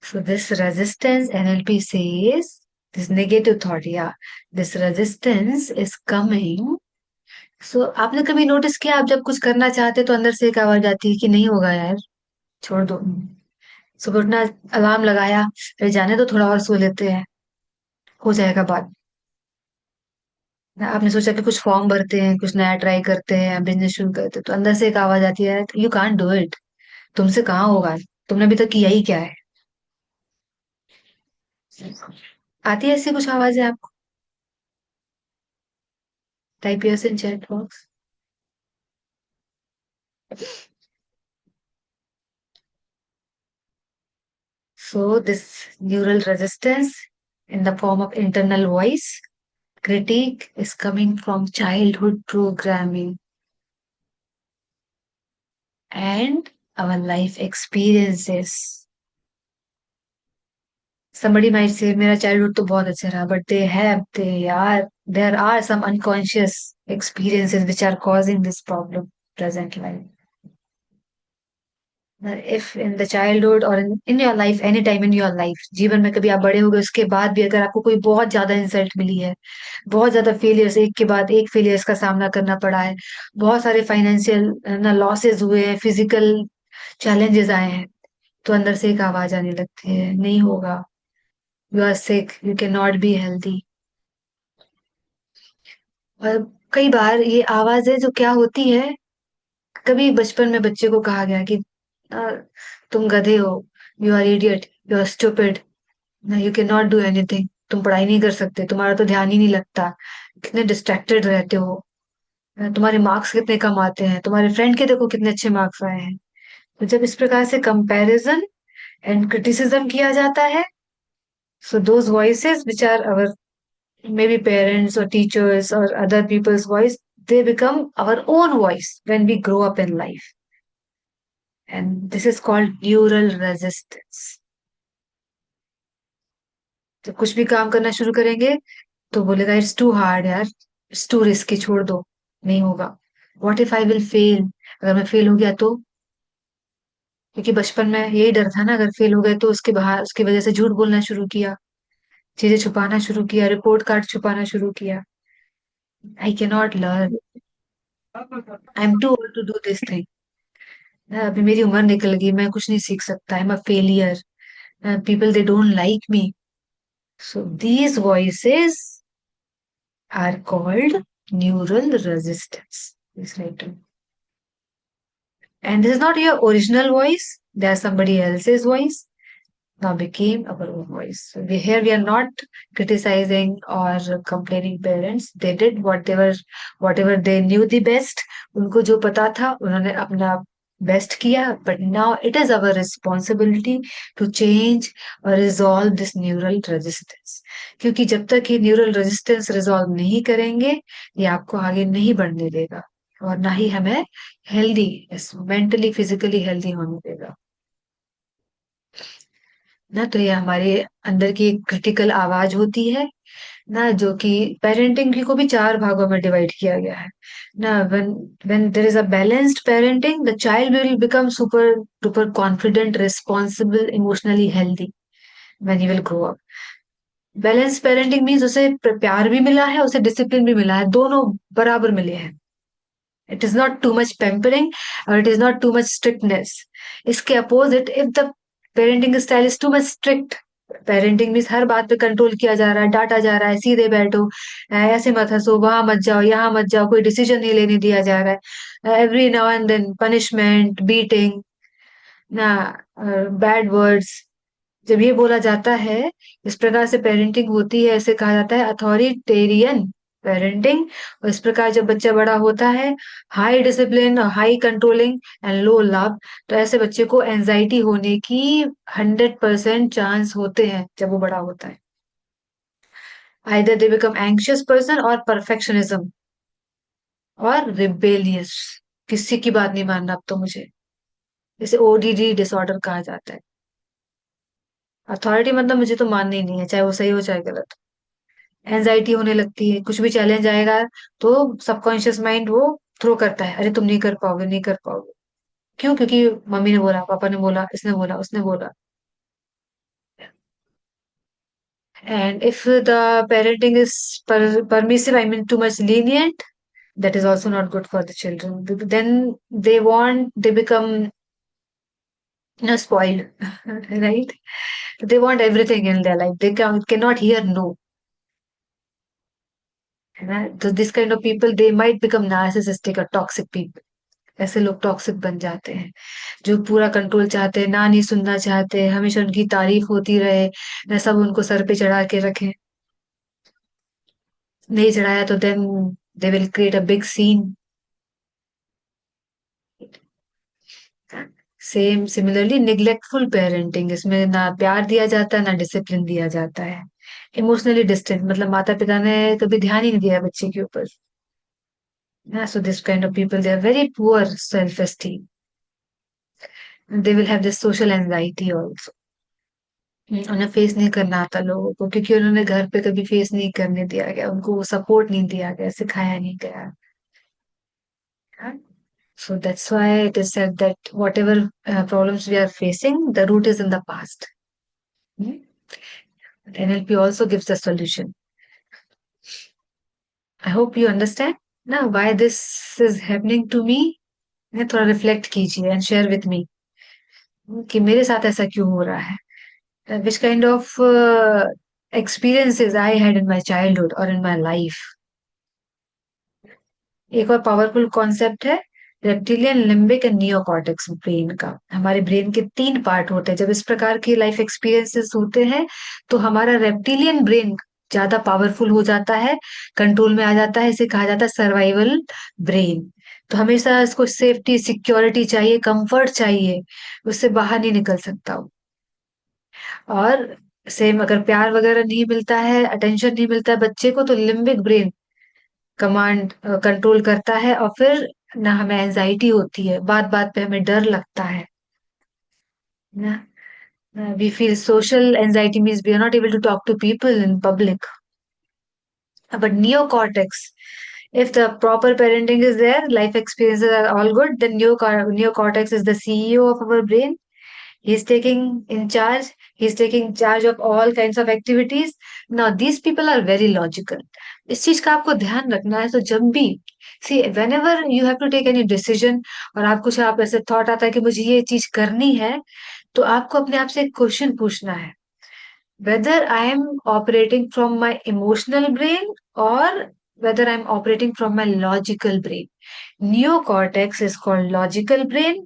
So this resistance, NLP says, this negative thought, yeah, this resistance is coming. So आपने कभी notice किया, आप जब कुछ करना चाहते तो अंदर से एक आवाज आती है कि नहीं होगा यार, छोड़ दो. सुबह उठना, अलार्म लगाया, अरे जाने दो, थोड़ा और सो लेते हैं, हो जाएगा बात. आपने सोचा कि कुछ फॉर्म भरते हैं, कुछ नया ट्राई करते हैं, बिजनेस शुरू करते हैं, तो अंदर से एक आवाज आती है, यू कांट डू इट, तुमसे कहाँ होगा, तुमने अभी तक किया ही क्या है. आती है ऐसी कुछ आवाजें आपको? Type yes in chat box. So this neural resistance in the form of internal voice critique is coming from childhood programming and our life experiences. Somebody might say मेरा childhood तो बहुत अच्छा रहा, but there are some unconscious experiences which are causing this problem present life. If in the childhood or in your life, any time in your life, जीवन में कभी आप बड़े हो गए उसके बाद भी अगर आपको कोई बहुत ज्यादा इंसल्ट मिली है, बहुत ज्यादा फेलियर्स एक के बाद एक फेलियर्स का सामना करना पड़ा है, बहुत सारे फाइनेंशियल ना लॉसेस हुए हैं, फिजिकल चैलेंजेस आए हैं, तो अंदर से एक आवाज आने लगती है, नहीं होगा, you are sick, you can not be healthy. और कई बार ये आवाजें जो क्या होती है, कभी बचपन में बच्चे को कहा गया कि "आ, तुम गधे हो, you are idiot, you are stupid, you can not do anything, तुम पढ़ाई नहीं कर सकते, तुम्हारा तो ध्यान ही नहीं लगता, कितने डिस्ट्रैक्टेड रहते हो, तुम्हारे मार्क्स कितने कम आते हैं, तुम्हारे फ्रेंड के देखो कितने अच्छे मार्क्स आए हैं." तो जब इस प्रकार से कंपैरिजन एंड क्रिटिसिज्म किया जाता है, so those voices which are our maybe parents or teachers or other people's voice, they become our own voice when we grow up in life. And this is called neural resistance. जब कुछ भी काम करना शुरू करेंगे तो बोलेगा it's to hard यार, इट्स टू रिस्की, छोड़ दो, नहीं होगा. What if I will fail, अगर मैं फेल हो गया तो? क्योंकि बचपन में यही डर था ना, अगर फेल हो गए तो उसके बाहर उसकी वजह से झूठ बोलना शुरू किया, चीजें छुपाना शुरू किया, रिपोर्ट कार्ड छुपाना शुरू किया. I can not learn, I am too old to do this thing, अभी मेरी उम्र निकल गई, मैं कुछ नहीं सीख सकता, I am a failure, people they don't like me. So these voices are called neural resistance. This right. And this is not your original voice. There's somebody else's voice now became our own voice. So here we are not criticizing or complaining parents. They did whatever they knew the best. उनको जो पता था उन्होंने अपना best किया. But now it is our responsibility to change or resolve this neural resistance. क्योंकि जब तक ये न्यूरल रेजिस्टेंस रिजॉल्व नहीं करेंगे, ये आपको आगे नहीं बढ़ने देगा और ना ही हमें हेल्दी, मेंटली फिजिकली हेल्दी होने देगा ना. तो ये हमारे अंदर की एक क्रिटिकल आवाज होती है ना, जो कि पेरेंटिंग को भी 4 भागों में डिवाइड किया गया है ना. When there is a balanced parenting, the child will become super duper confident, responsible, emotionally healthy when he will grow up. Balance parenting means उसे प्यार भी मिला है, उसे डिसिप्लिन भी मिला है, दोनों बराबर मिले हैं. It is not too much pampering और it is not too much strictness. इसके opposite, if the parenting style is too much strict, parenting means हर बात पे कंट्रोल किया जा रहा है, डांटा जा रहा है, सीधे बैठो, ऐसे मत हंसो, वहां मत जाओ, यहाँ मत जाओ, कोई डिसीजन नहीं लेने दिया जा रहा है, every now and then punishment, beating ना, बैड वर्ड्स, जब ये बोला जाता है, इस प्रकार से पेरेंटिंग होती है, ऐसे कहा जाता है अथॉरिटेरियन पेरेंटिंग। और इस प्रकार जब बच्चा बड़ा होता है, high discipline, high controlling and low love, तो ऐसे बच्चे को एंजाइटी होने की 100% चांस होते हैं जब वो बड़ा होता है। Either they become anxious person और परफेक्शनिज्म और रिबेलियस। किसी की बात नहीं मानना अब तो मुझे, इसे ओडीडी डिसऑर्डर कहा जाता है। अथॉरिटी मतलब मुझे तो मानना ही नहीं है, चाहे वो सही हो चाहे गलत। एंजाइटी होने लगती है, कुछ भी चैलेंज आएगा तो सबकॉन्शियस माइंड वो थ्रो करता है, अरे तुम नहीं कर पाओगे, नहीं कर पाओगे। क्यों? क्योंकि मम्मी ने बोला, पापा ने बोला, इसने बोला, उसने बोला। And if the parenting is permissive, I mean too much lenient, that is also not good for the children. Then they become, spoiled, right? They want everything in their life. Cannot hear no. है ना? तो this kind of people they might become narcissistic और toxic people. ऐसे लोग toxic बन जाते हैं, जो पूरा कंट्रोल चाहते हैं, ना नहीं सुनना चाहते, हमेशा उनकी तारीफ होती रहे, ना सब उनको सर पे चढ़ा के रखें। नहीं चढ़ाया तो then they will create a big scene. Same similarly neglectful parenting, इसमें ना प्यार दिया जाता है ना डिसिप्लिन दिया जाता है। इमोशनली डिस्टेंट, मतलब माता पिता ने कभी ध्यान ही नहीं दिया बच्चे के ऊपर। So this kind of people they are very poor self esteem. They will have this social anxiety also. उन्हें फेस नहीं करना आता लोगों को, क्योंकि उन्होंने घर पे कभी फेस नहीं करने दिया गया, उनको वो सपोर्ट नहीं दिया गया, सिखाया नहीं गया। So that's why it is said that whatever problems we are facing, the root is in the past. Hmm? NLP also gives the solution. I hope you understand now why this is happening to me. थोड़ा reflect कीजिए and share with me कि मेरे साथ ऐसा क्यों हो रहा है, विच kind of experiences I had in my childhood or in my life. एक और पावरफुल कॉन्सेप्ट है reptilian, limbic and neocortex brain का। हमारे ब्रेन के 3 पार्ट होते हैं। जब इस प्रकार के लाइफ एक्सपीरियंसेस होते हैं तो हमारा रेप्टिलियन ब्रेन ज्यादा पावरफुल हो जाता है, कंट्रोल में आ जाता है। इसे कहा जाता है सर्वाइवल ब्रेन। तो हमेशा इसको सेफ्टी, सिक्योरिटी चाहिए, कंफर्ट चाहिए, उससे बाहर नहीं निकल सकता वो। और सेम अगर प्यार वगैरह नहीं मिलता है, अटेंशन नहीं मिलता है बच्चे को, तो लिम्बिक ब्रेन कमांड कंट्रोल करता है, और फिर ना हमें एंजाइटी होती है, बात बात पे हमें डर लगता है ना। We feel social anxiety, means we are not able to talk to people in public. But neocortex, if the proper parenting is there, life experiences are all good, then neocortex is the CEO of our brain. He's taking in charge. He's taking charge of all kinds of activities. Now these people are very logical. इस चीज का आपको ध्यान रखना है। तो जब भी सी whenever you have to take any decision, और आप ऐसे थॉट आता है कि मुझे ये चीज करनी है, तो आपको अपने आप से एक क्वेश्चन पूछना है, whether I am operating from my emotional brain or whether I'm operating from my logical brain. Neocortex is called logical brain.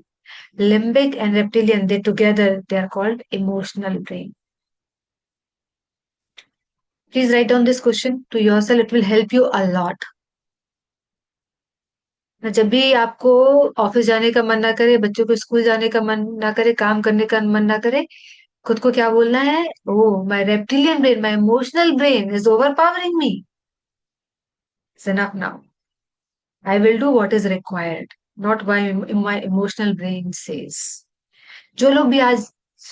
Limbic and reptilian, they are called emotional brain. Please write down this question to yourself. It will help you a lot. जब भी आपको office जाने का मन ना करे, बच्चों को स्कूल जाने का मन ना करे, काम करने का मन ना करे, खुद को क्या बोलना है? Oh my reptilian brain, my emotional brain is over powering me. It's enough now. I will do what is required, not my emotional brain says. जो लोग भी आज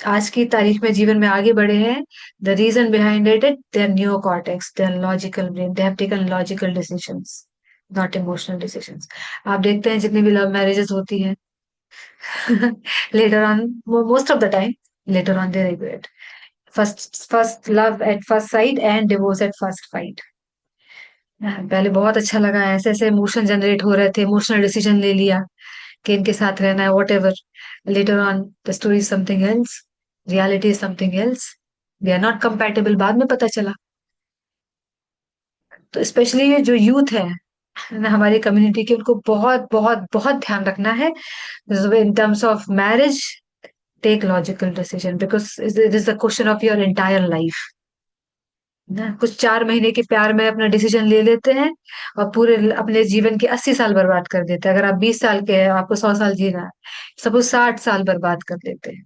आज की तारीख में जीवन में आगे बढ़े हैं, the reason behind it their neocortex, their logical brain, they have taken logical decisions, not emotional decisions. आप देखते हैं जितनी भी लव मैरिजेस होती हैं, later on, most of the time later on they regret. First love at first sight and divorce at first fight. पहले बहुत अच्छा लगा, ऐसे ऐसे इमोशन जनरेट हो रहे थे, इमोशनल डिसीजन ले लिया कि इनके साथ रहना है, whatever. Later on the story is something else, reality is something else, we are not compatible, बाद में पता चला। तो स्पेशली जो यूथ है ना हमारी कम्युनिटी के, उनको बहुत बहुत बहुत ध्यान रखना है in terms of marriage. Take logical decision because it is the question of your entire life. ना कुछ 4 महीने के प्यार में अपना डिसीजन ले लेते हैं और पूरे अपने जीवन के 80 साल बर्बाद कर देते हैं। अगर आप 20 साल के हैं, आपको 100 साल जीना है, सपोज 60 साल बर्बाद कर देते हैं।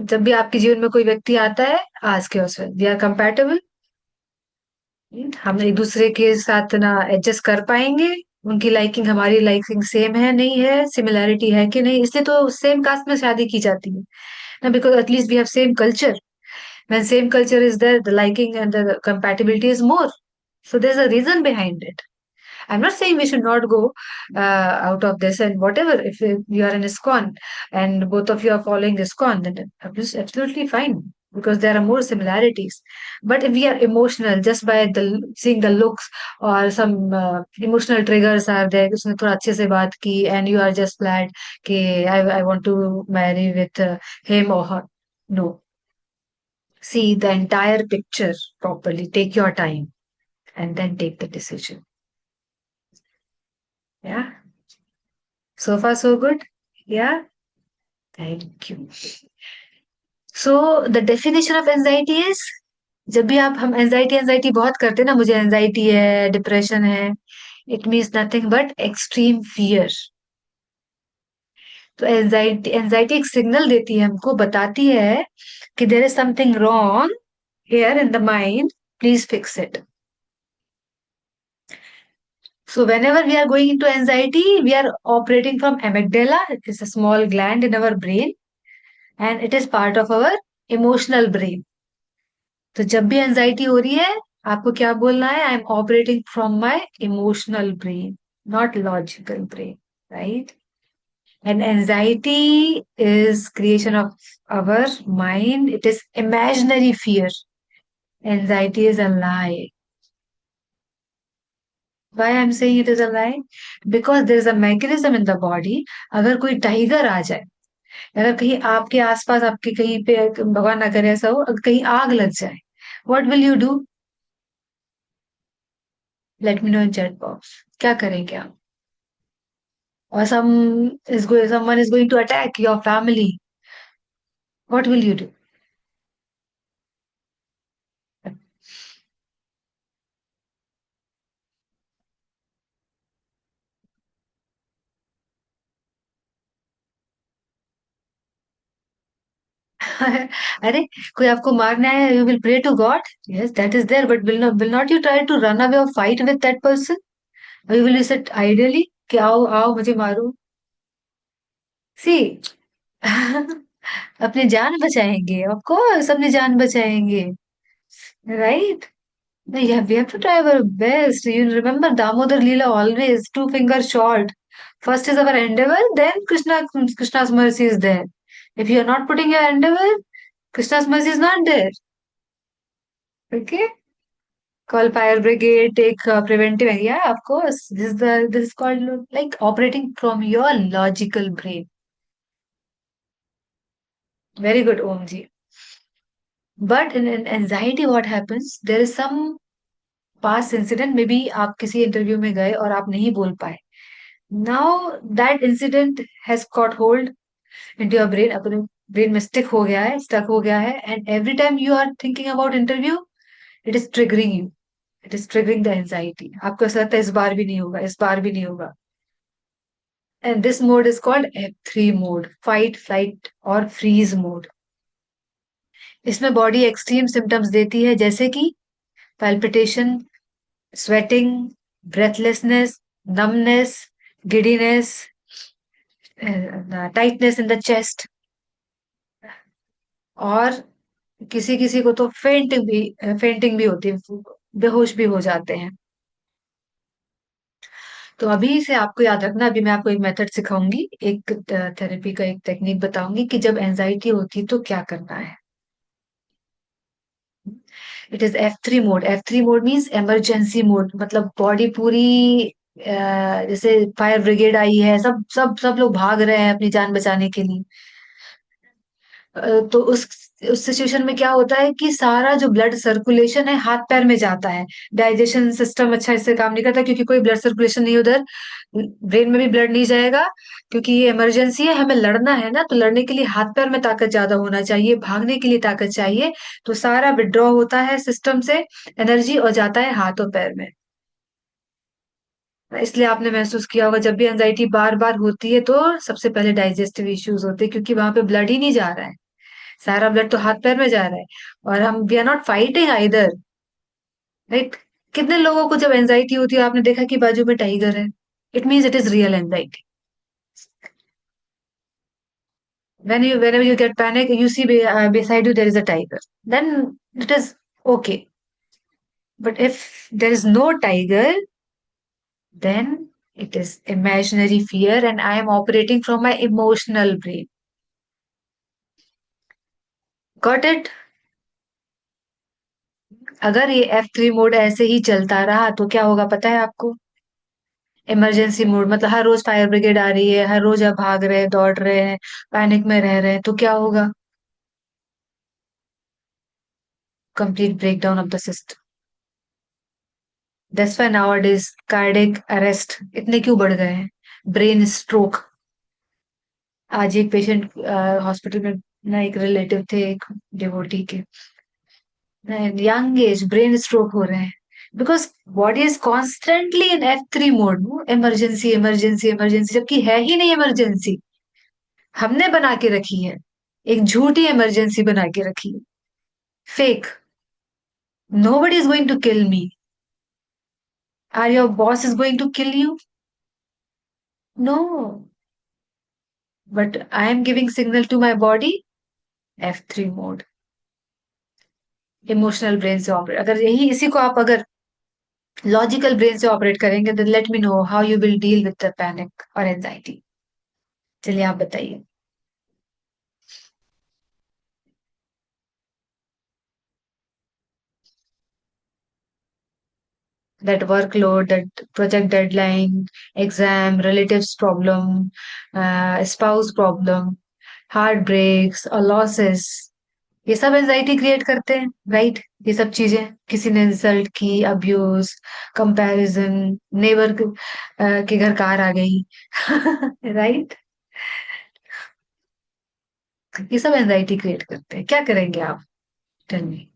जब भी आपके जीवन में कोई व्यक्ति आता है, ask yourself, we are compatible, हम एक दूसरे के साथ ना एडजस्ट कर पाएंगे, उनकी लाइकिंग हमारी लाइकिंग सेम है नहीं है, सिमिलैरिटी है कि नहीं, इसलिए तो सेम कास्ट में शादी की जाती है ना, because at least we have same culture. When same culture is there, the liking and the compatibility is more. So there's a reason behind it. I'm not saying we should not go out of this and whatever. If you are in ISKCON and both of you are following ISKCON, then absolutely fine because there are more similarities. But if we are emotional just by the seeing the looks or some emotional triggers are there, उसने थोड़ा अच्छे से बात की and you are just glad कि I want to marry with him or her. No, see the entire picture properly. Take your time and then take the decision. Yeah. So far, so good. Yeah. Thank you. So the definition of anxiety is, जब भी आप हम anxiety anxiety बहुत करते हैं ना, मुझे anxiety है, डिप्रेशन है, it means nothing but extreme fear. तो एंजाइटी एंजाइटी एक सिग्नल देती है, हमको बताती है कि there is something wrong here in the mind, please fix it. So whenever we are going into anxiety, we are operating from amygdala. It is a small gland in our brain and it is part of our emotional brain. तो जब भी anxiety हो रही है, आपको क्या बोलना है? I am operating from my emotional brain, not logical brain, right? And anxiety is creation of our mind. It is imaginary fear. Anxiety is a lie. Why I'm saying it is a lie? Because there is a mechanism in the body. अगर कोई tiger आ जाए, अगर कहीं आपके आसपास, आपके कहीं पे, भगवान ना करे ऐसा हो, अगर कहीं आग लग जाए, what will you do? Let me know in chat box, क्या करेंगे आप? और someone is going to attack your family, what will you do? अरे, कोई आपको मारना है, you will pray to God, yes that is there, but will not you try to run away और fight with that person? You will set ideally कि आओ आओ मुझे मारो। सी अपनी जान बचाएंगे, ऑफ कोर्स अपनी जान बचाएंगे, right? We have to try our best. You remember Damodar Leela always 2 fingers short. First is our endeavor, then Krishna's mercy is there. If you are not putting your endeavor, Krishna's mercy is not there. Okay? Call fire brigade, take preventive. Yeah, of course. This is called like operating from your logical brain. Very good, Omji. But in anxiety, what happens? There is some past incident. Maybe आप किसी interview में गए और आप नहीं बोल पाए. Now that incident has caught hold into your brain, अपने ब्रेन में स्टिक हो गया है, स्टक हो गया है, and every time you are thinking about interview, it is triggering you. It is triggering the anxiety. आपको ऐसा लगता है इस बार भी नहीं होगा, इस बार भी नहीं होगा. And this mode is called F3 mode, fight, flight or freeze mode. इसमें बॉडी एक्सट्रीम सिम्टम्स देती है, जैसे कि palpitation, sweating, breathlessness, numbness, giddiness, tightness in the chest, और किसी किसी को तो फेंटिंग भी होती है, बेहोश भी हो जाते हैं. तो अभी से आपको याद रखना, अभी मैं आपको एक मेथड सिखाऊंगी, एक थेरेपी का एक टेक्निक बताऊंगी कि जब एंजाइटी होती है तो क्या करना है. It is F3 mode. F3 mode means emergency mode, मतलब बॉडी पूरी जैसे फायर ब्रिगेड आई है, सब सब सब लोग भाग रहे हैं अपनी जान बचाने के लिए. तो उस उस सिचुएशन में क्या होता है कि सारा जो ब्लड सर्कुलेशन है हाथ पैर में जाता है। डाइजेशन सिस्टम अच्छा इससे काम नहीं करता, क्योंकि कोई ब्लड सर्कुलेशन नहीं उधर। ब्रेन में भी ब्लड नहीं जाएगा, क्योंकि ये इमरजेंसी है, हमें लड़ना है ना, तो लड़ने के लिए हाथ पैर में ताकत ज्यादा होना चाहिए, भागने के लिए ताकत चाहिए। तो सारा विड्रॉ होता है सिस्टम से एनर्जी, और जाता है हाथ और पैर में। इसलिए आपने महसूस किया होगा, जब भी एंजाइटी बार बार होती है तो सबसे पहले डाइजेस्टिव इश्यूज होते हैं, क्योंकि वहां पे ब्लड ही नहीं जा रहा है। सारा ब्लड तो हाथ पैर में जा रहा है। और हम we are not fighting either, right. कितने लोगों को जब एंजाइटी होती है आपने देखा कि बाजू में टाइगर है, it means it is real anxiety. Whenever you get panic, you see beside you there is a tiger, then it is okay. But if there is no tiger, then it is imaginary fear, and I am operating from my emotional brain. Got it? अगर ये F3 mode ऐसे ही चलता रहा तो क्या होगा पता है आपको? इमरजेंसी मोड मतलब हर रोज फायर ब्रिगेड आ रही है, हर रोज आप भाग रहे हैं, दौड़ रहे हैं, पैनिक में रह रहे हैं, तो क्या होगा? Complete breakdown of the system. That's why nowadays cardiac arrest इतने क्यों बढ़ गए हैं, ब्रेन स्ट्रोक। आज एक पेशेंट हॉस्पिटल में ना, एक रिलेटिव थे एक डिवोटी के, यंग एज ब्रेन स्ट्रोक हो रहे हैं, because body is constantly in F3 mode, emergency emergency emergency, जबकि है ही नहीं इमरजेंसी। हमने बना के रखी है, एक झूठी इमरजेंसी बना के रखी है, fake. Nobody is going to kill me. Are your boss is going to kill you? No. But I am giving signal to my body, F3 mode, emotional brain से ऑपरेट। अगर यही इसी को आप अगर लॉजिकल ब्रेन से operate करेंगे, तो late me know how you will deal with the panic और एंजाइटी। चलिए आप बताइए। That workload, that project deadline, exam, relatives problem, spouse problem, heartbreaks और losses, ये सब एंजाइटी क्रिएट करते हैं, राइट। ये सब चीजें, किसी ने इंसल्ट की, अब्यूज, कंपैरिजन, नेबर के घर कार आ गई, राइट। ये सब एंजाइटी क्रिएट करते हैं। क्या करेंगे आप? Tell me.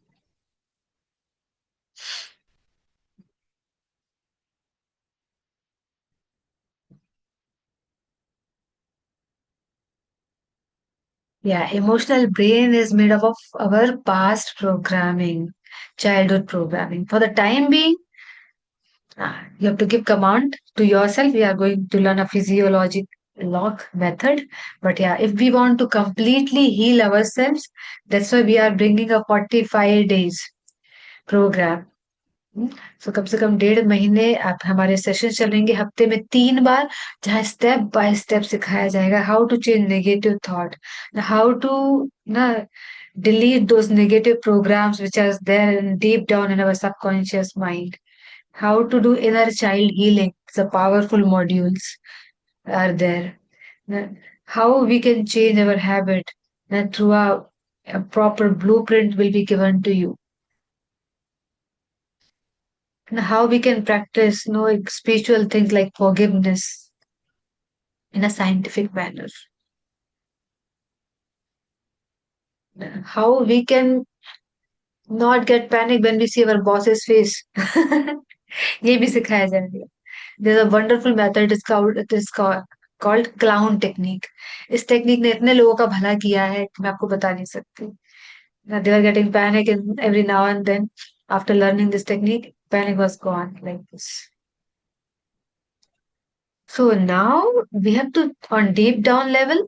Yeah, emotional brain is made up of our past programming, childhood programming. For the time being, you have to give command to yourself. We are going to learn a physiologic lock method. But yeah, if we want to completely heal ourselves, that's why we are bringing a 45 days program. सो कम से कम 1.5 महीने आप हमारे session चलेंगे, हफ्ते में 3 बार, जहाँ step by step सिखाया जाएगा how to change negative thought, how to ना delete those negative programs which are there and deep down in our subconscious mind, how to do inner child healing. The powerful modules are there. How we can change our habit, through a proper blueprint will be given to you. And how we can practice spiritual things like forgiveness in a scientific manner. How we can not get panic when we see our boss's face. ये भी सिखाया जाएगा। There's a wonderful method, it is called clown technique. इस technique ने इतने लोगों का भला किया है कि मैं आपको बता नहीं सकती। They were getting panic in every now and then. After learning this technique, panic was gone like this. So now we have to, on deep down level,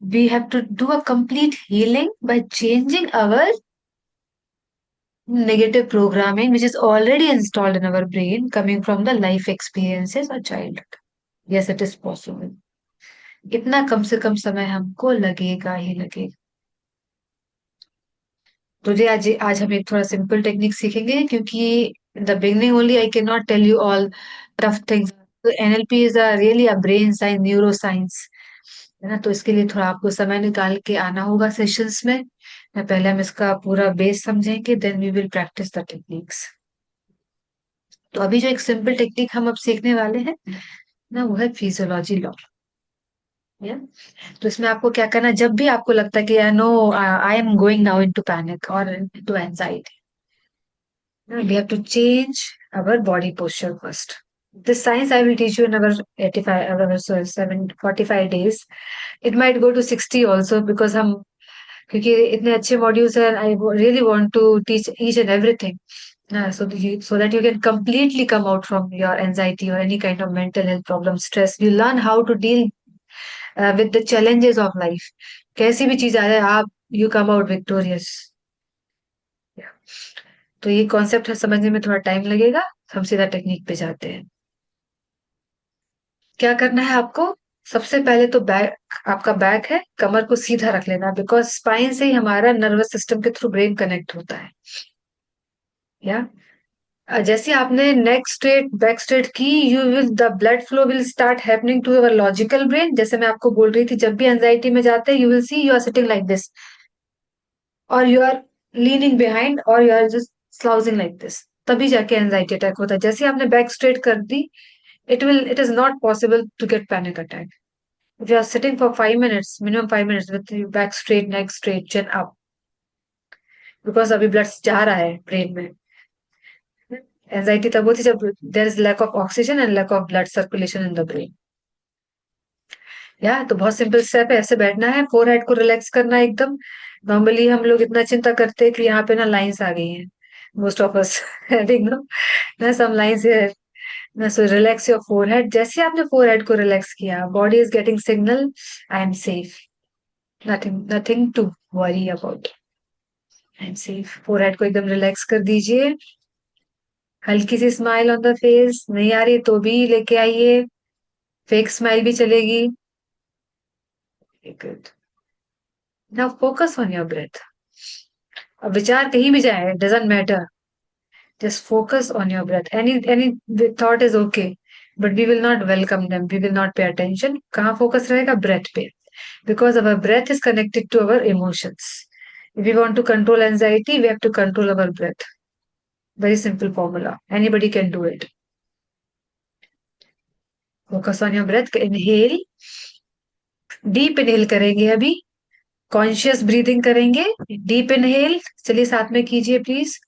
we have to do a complete healing by changing our negative programming, which is already installed in our brain, coming from the life experiences or childhood. Yes, it is possible. इतना कम से कम समय हमको लगेगा ही लगेगा। तो जी आज आज हम एक थोड़ा सिंपल टेक्निक सीखेंगे, क्योंकि in the beginning only I can not tell you all tough things. तो NLP is a really a brain science, neuroscience, है ना। तो इसके लिए थोड़ा आपको समय निकाल के आना होगा सेशंस में। ना पहले हम इसका पूरा बेस समझेंगे, then we will practice the techniques. तो अभी जो एक सिंपल टेक्निक हम अब सीखने वाले हैं ना, वो है फिजियोलॉजी लॉ। या तो इसमें आपको क्या करना है, जब भी आपको लगता है कि I know I am going now into panic और into anxiety, we have to change our body posture first. This science I will teach you in our 85 our 45 days. It might go to 60 also, because हम क्योंकि इतने अच्छे modules हैं, I really want to teach each and everything. So that you can completely come out from your anxiety or any kind of mental health problem, stress. You learn how to deal with the challenges of life. कैसी भी चीज आ जाए, आप you come out victorious. तो ये concept समझने में थोड़ा टाइम लगेगा। हम सीधा टेक्निक पे जाते हैं। क्या करना है आपको, सबसे पहले तो बैक, आपका बैक है, कमर को सीधा रख लेना, बिकॉज स्पाइन से ही हमारा नर्वस सिस्टम के थ्रू ब्रेन कनेक्ट होता है। या जैसे आपने नेक स्ट्रेट बैक स्ट्रेट की, you will the blood flow will start happening to our logical brain. जैसे मैं आपको बोल रही थी, जब भी एंजाइटी में जाते हैं, you will see you are sitting like this, और यू आर लीनिंग बिहाइंड, और you are just slouching like this, तभी जाके एंजाइटी अटैक होता है। जैसे आपने बैक स्ट्रेट कर दी, it is not possible to get panic attack. If you are sitting for 5 minutes, minimum 5 minutes, with your back straight, neck straight, chin up, because अभी blood जा रहा है brain में। एंजाइटी तब होती है जब there is lack of oxygen and lack of blood circulation in the brain. या तो बहुत सिंपल स्टेप है, ऐसे बैठना है, फोरहेड को रिलैक्स करना है एकदम। नॉर्मली हम लोग इतना चिंता करते हैं कि यहाँ पे ना लाइंस आ गई हैं, most of us having no ना सम लाइंस हियर ना। So relax your forehead. जैसे आपने फोरहेड को रिलैक्स किया, body is getting signal, I am safe, nothing nothing to worry about, I am safe. Forehead को एकदम रिलैक्स कर दीजिए। हल्की सी स्माइल ऑन द फेस, नहीं आ रही तो भी लेके आइए, फेक स्माइल भी चलेगी। Good. Now focus on your breath. अब विचार कहीं भी जाए, doesn't matter, just focus on your breath. Any thought is okay, but we will not welcome them, we will not pay attention. कहाँ फोकस रहेगा? Breath पे, because our breath is connected to our emotions. If we want to control anxiety, we have to control our breath. Very simple formula. Anybody can do it. Focus on your breath. Inhale. Deep inhale करेंगे अभी, conscious breathing करेंगे। Deep inhale, चलिए साथ में कीजिए please.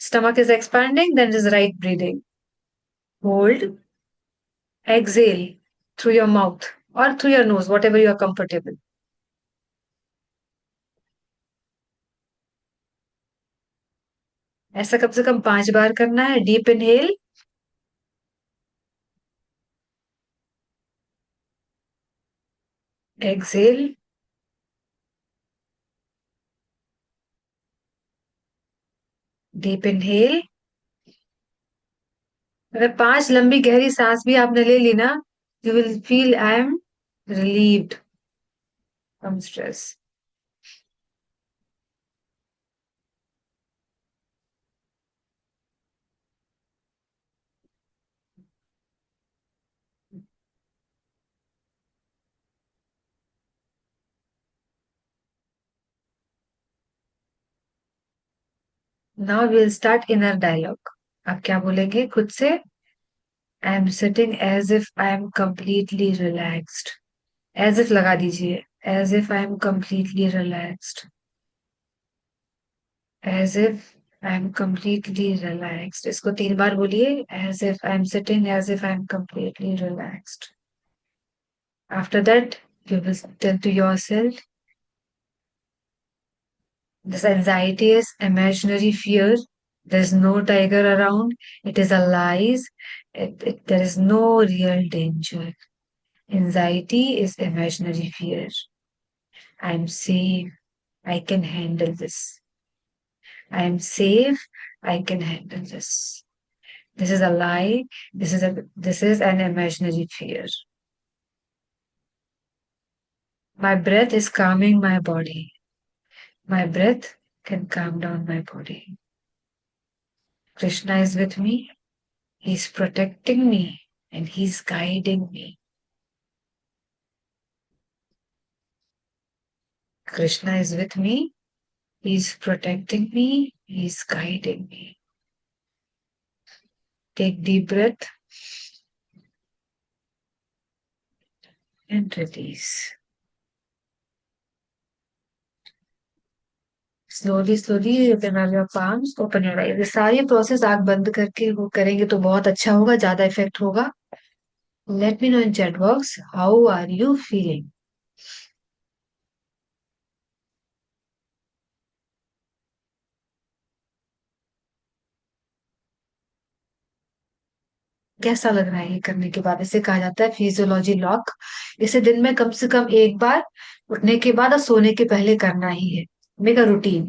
Stomach is expanding, then is right breathing. Hold. Exhale through your mouth or through your nose, whatever you are comfortable. ऐसा कम से कम 5 बार करना है। Deep inhale, exhale, deep inhale. अगर 5 लंबी गहरी सांस भी आपने ले ली ना, you will feel I am relieved from stress. Now will start inner dialogue. आप क्या बोलेंगे खुद से? I am sitting as if I am completely relaxed. As if लगा दीजिए, as if I am completely relaxed, as if I am completely relaxed. इसको 3 बार बोलिए, as if I am sitting as if I am completely relaxed. After that you will tell to yourself, this anxiety is imaginary fear. There's no tiger around. It is a lies. There is no real danger. Anxiety is imaginary fear. I'm safe. I can handle this. I'm safe. I can handle this. This is a lie. This is an imaginary fear. My breath is calming my body. My breath can calm down my body. Krishna is with me. He's protecting me and he's guiding me. Krishna is with me. He's protecting me. He's guiding me. Take deep breath and release. Slowly open up your palms, open your eyes. ये सारी process आंख बंद करके वो करेंगे तो बहुत अच्छा होगा, ज्यादा इफेक्ट होगा. Let me know in chat box, how are you feeling? कैसा लग रहा है ये करने के बाद? इसे कहा जाता है फिजियोलॉजी लॉक. इसे दिन में कम से कम एक बार उठने के बाद और सोने के पहले करना ही है. Make a routine.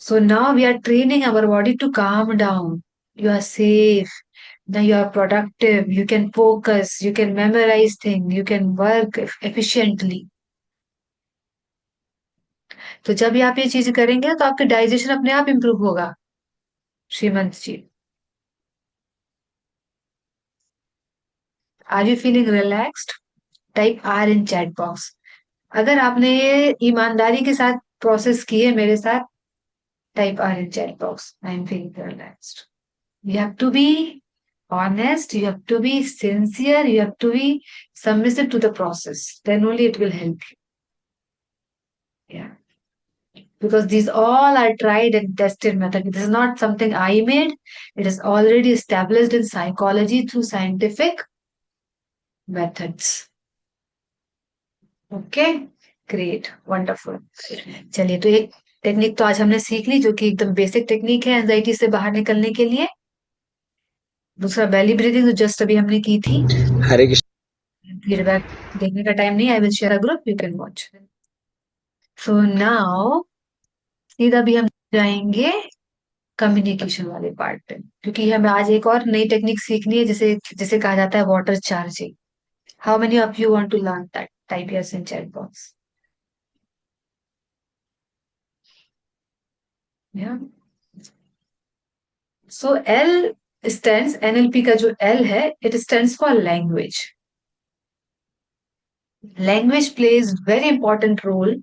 So now we are training our body to calm down. You are safe. Now you are productive. You can focus. You can memorize things. You can work efficiently. तो जब भी आप ये चीज करेंगे तो आपका digestion अपने आप इंप्रूव होगा. Shrimant ji, are you feeling relaxed? Type R in chat box. अगर आपने ये ईमानदारी के साथ प्रोसेस की है मेरे साथ, type R in chat box. I'm feeling relaxed. You have to be honest, you have to be sincere, you have to be submissive to the process. Then only it will help you. Yeah. Because these all are tried and tested method. This is not something I made. It is already established in psychology through scientific methods. Okay? Great. Wonderful. चलिए, तो एक technique तो आज हमने सीख ली जो कि एकदम बेसिक टेक्निक है एंजाइटी से बाहर निकलने के लिए. दूसरा बेली ब्रीथिंग जो जस्ट अभी हमने की थी. हरे कृष्ण. फीडबैक देखने का टाइम नहीं. I will share a group, you can watch. So now सीधा भी हम जाएंगे कम्युनिकेशन वाले पार्ट पे, क्योंकि हमें आज एक और नई टेक्निक सीखनी है जिसे जिसे कहा जाता है water charging. How many of you want to learn that? Type yes in chat box. या सो एल स्टैंड्स, एनएलपी का जो एल है, it stands for language. Language plays very important role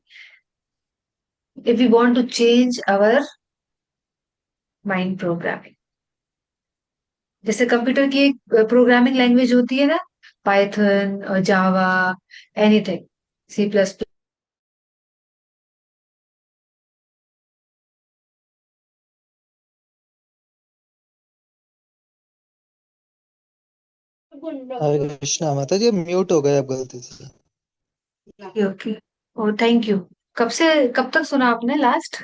if we want to change our mind programming. जैसे computer की एक programming language होती है ना, पाइथन और Java, anything, C plus plus. Hare Krishna माता जी, म्यूट हो गए अब गलती से. ओके. Oh thank you. कब तक सुना आपने लास्ट?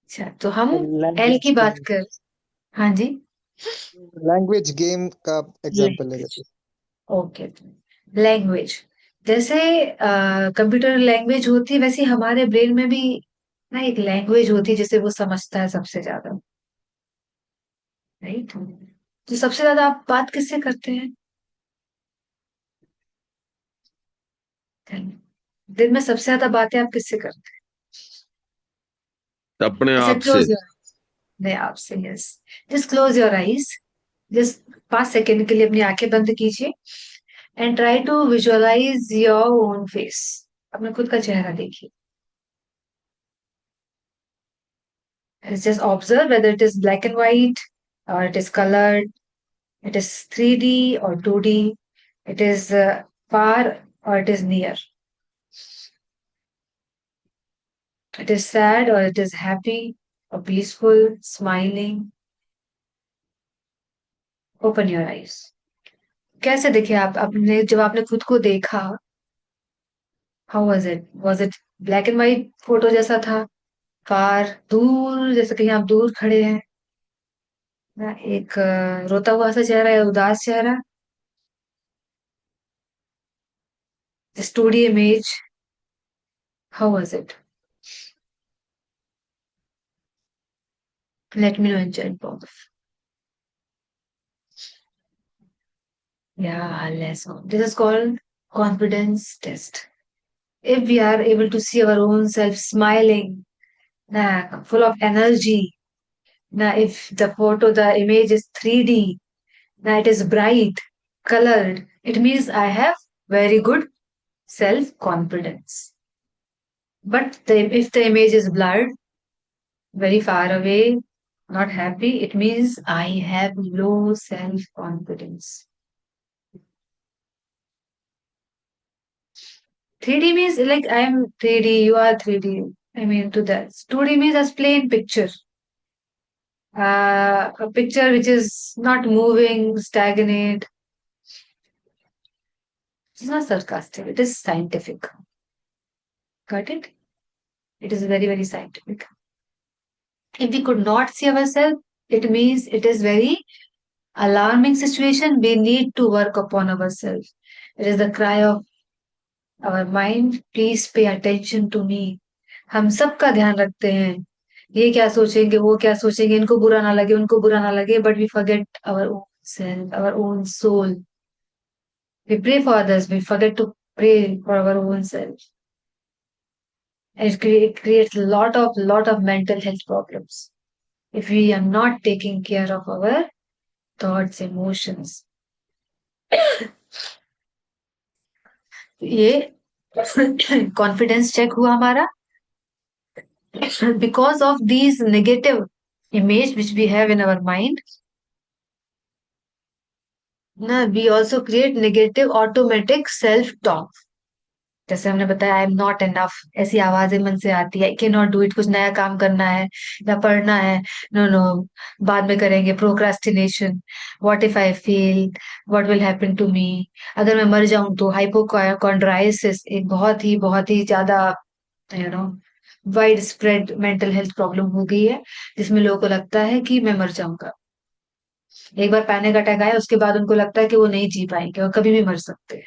अच्छा, तो हम एल लैंग्वेज की बात गेम. कर. हाँ जी. लैंग्वेज गेम का एग्जांपल ले रहे थे. ओके. लैंग्वेज जैसे कंप्यूटर लैंग्वेज होती है, वैसे हमारे ब्रेन में भी ना एक लैंग्वेज होती है जिसे वो समझता है सबसे ज्यादा. राइट. तो सबसे ज्यादा आप बात किससे करते हैं? दिन में सबसे ज्यादा बातें आप किससे करते अपने हैं? ऐसे आप से। Close your. नहीं, आपसे. Yes. Just close your eyes. Just 5 second के लिए अपनी आंखें बंद कीजिए and try to visualise your own face. अपने खुद का चेहरा देखिए. Just observe whether it is black and white or it is colored, it is 3D or 2D, it is far or it is near, it is sad or it is happy or peaceful, smiling. Open your eyes. कैसे देखे आप अपने, जब आपने खुद को देखा, how was it black and white photo जैसा था, फार दूर जैसे कहीं आप दूर खड़े हैं ना, एक रोता हुआ सा चेहरा या उदास चेहरा, studio image, how was it? Late me know in chat box. Yeah, less on. This is called confidence test. If we are able to see our own self smiling, nah, full of energy, now if the photo, the image is 3D, now it is bright, colored, it means I have very good self confidence. But if the image is blurred, very far away, not happy, it means I have low self confidence. 3D means like I'm 3D, you are 3D. I mean, to that. 2D means as plain picture. A picture which is not moving, stagnant. It's not sarcastic, it is scientific. Got it? It is very, very scientific. If we could not see ourselves, it means it is very alarming situation. We need to work upon ourselves. It is the cry of our mind. Please pay attention to me. हम सबका ध्यान रखते हैं. ये क्या सोचेंगे, वो क्या सोचेंगे, इनको बुरा ना लगे, उनको बुरा ना लगे, but we forget our own self, our own soul. We pray for others, we forget to pray for our own self. And it creates a lot of mental health problems if we are not taking care of our thoughts, emotions. ये confidence check हुआ हमारा because of these negative image which we have in our mind. ना we also create negative automatic self talk. जैसे हमने बताया I am not enough, ऐसी आवाजें मन से आती है, कैन नॉट डू इट, कुछ नया काम करना है या पढ़ना है, नो नो बाद में करेंगे, procrastination, what if I fail, what will happen to me, अगर मैं मर जाऊं तो, हाइपोकॉन्ड्राइसिस एक बहुत ही ज्यादा you know wide spread mental health problem हो गई है, जिसमें लोगों को लगता है कि मैं मर जाऊंगा. एक बार पैनिक अटैक आया उसके बाद उनको लगता है कि वो नहीं जी पाएंगे और कभी भी मर सकते हैं.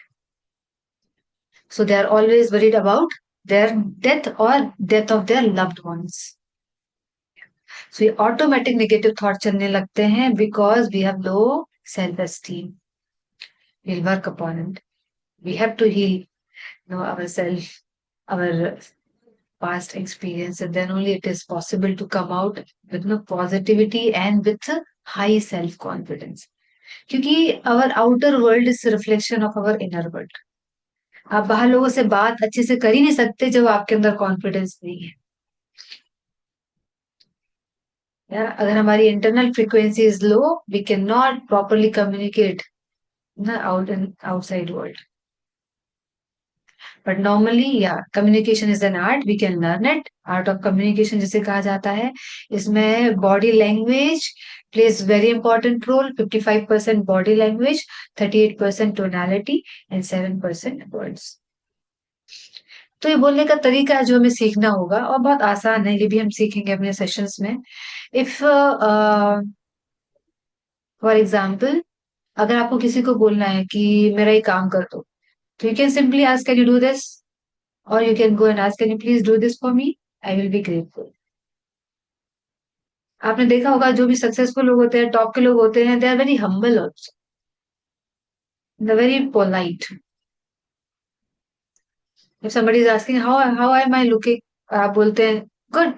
So they are always worried about their death or death of their loved ones. So ये automatic negative thought चलने लगते हैं because we have low self-esteem. We'll work upon it. We have to heal, ourselves, our past experience, and then only it is possible to come out with positivity and with high self-confidence. क्योंकि our outer world is a reflection of our inner world. आप बाहर लोगों से बात अच्छे से कर ही नहीं सकते जब आपके अंदर कॉन्फिडेंस नहीं है. अगर हमारी internal frequency is low, we can not properly communicate outside world. But normally communication is an art, we can learn it. Art of communication जिसे कहा जाता है, इसमें body language plays very important role. 55% body language, 38% tonality and 7% words. तो ये बोलने का तरीका है जो हमें सीखना होगा और बहुत आसान है, ये भी हम सीखेंगे अपने सेशंस में. इफ फॉर एग्जाम्पल अगर आपको किसी को बोलना है कि मेरा ये काम कर दो, तो you can simply ask can you do this, और you can go and ask can you please do this for me, I will be grateful. आपने देखा होगा जो भी सक्सेसफुल लोग होते हैं, टॉप के लोग होते हैं, they are very humble also, they very polite. If somebody is asking how am I looking, आप बोलते हैं good.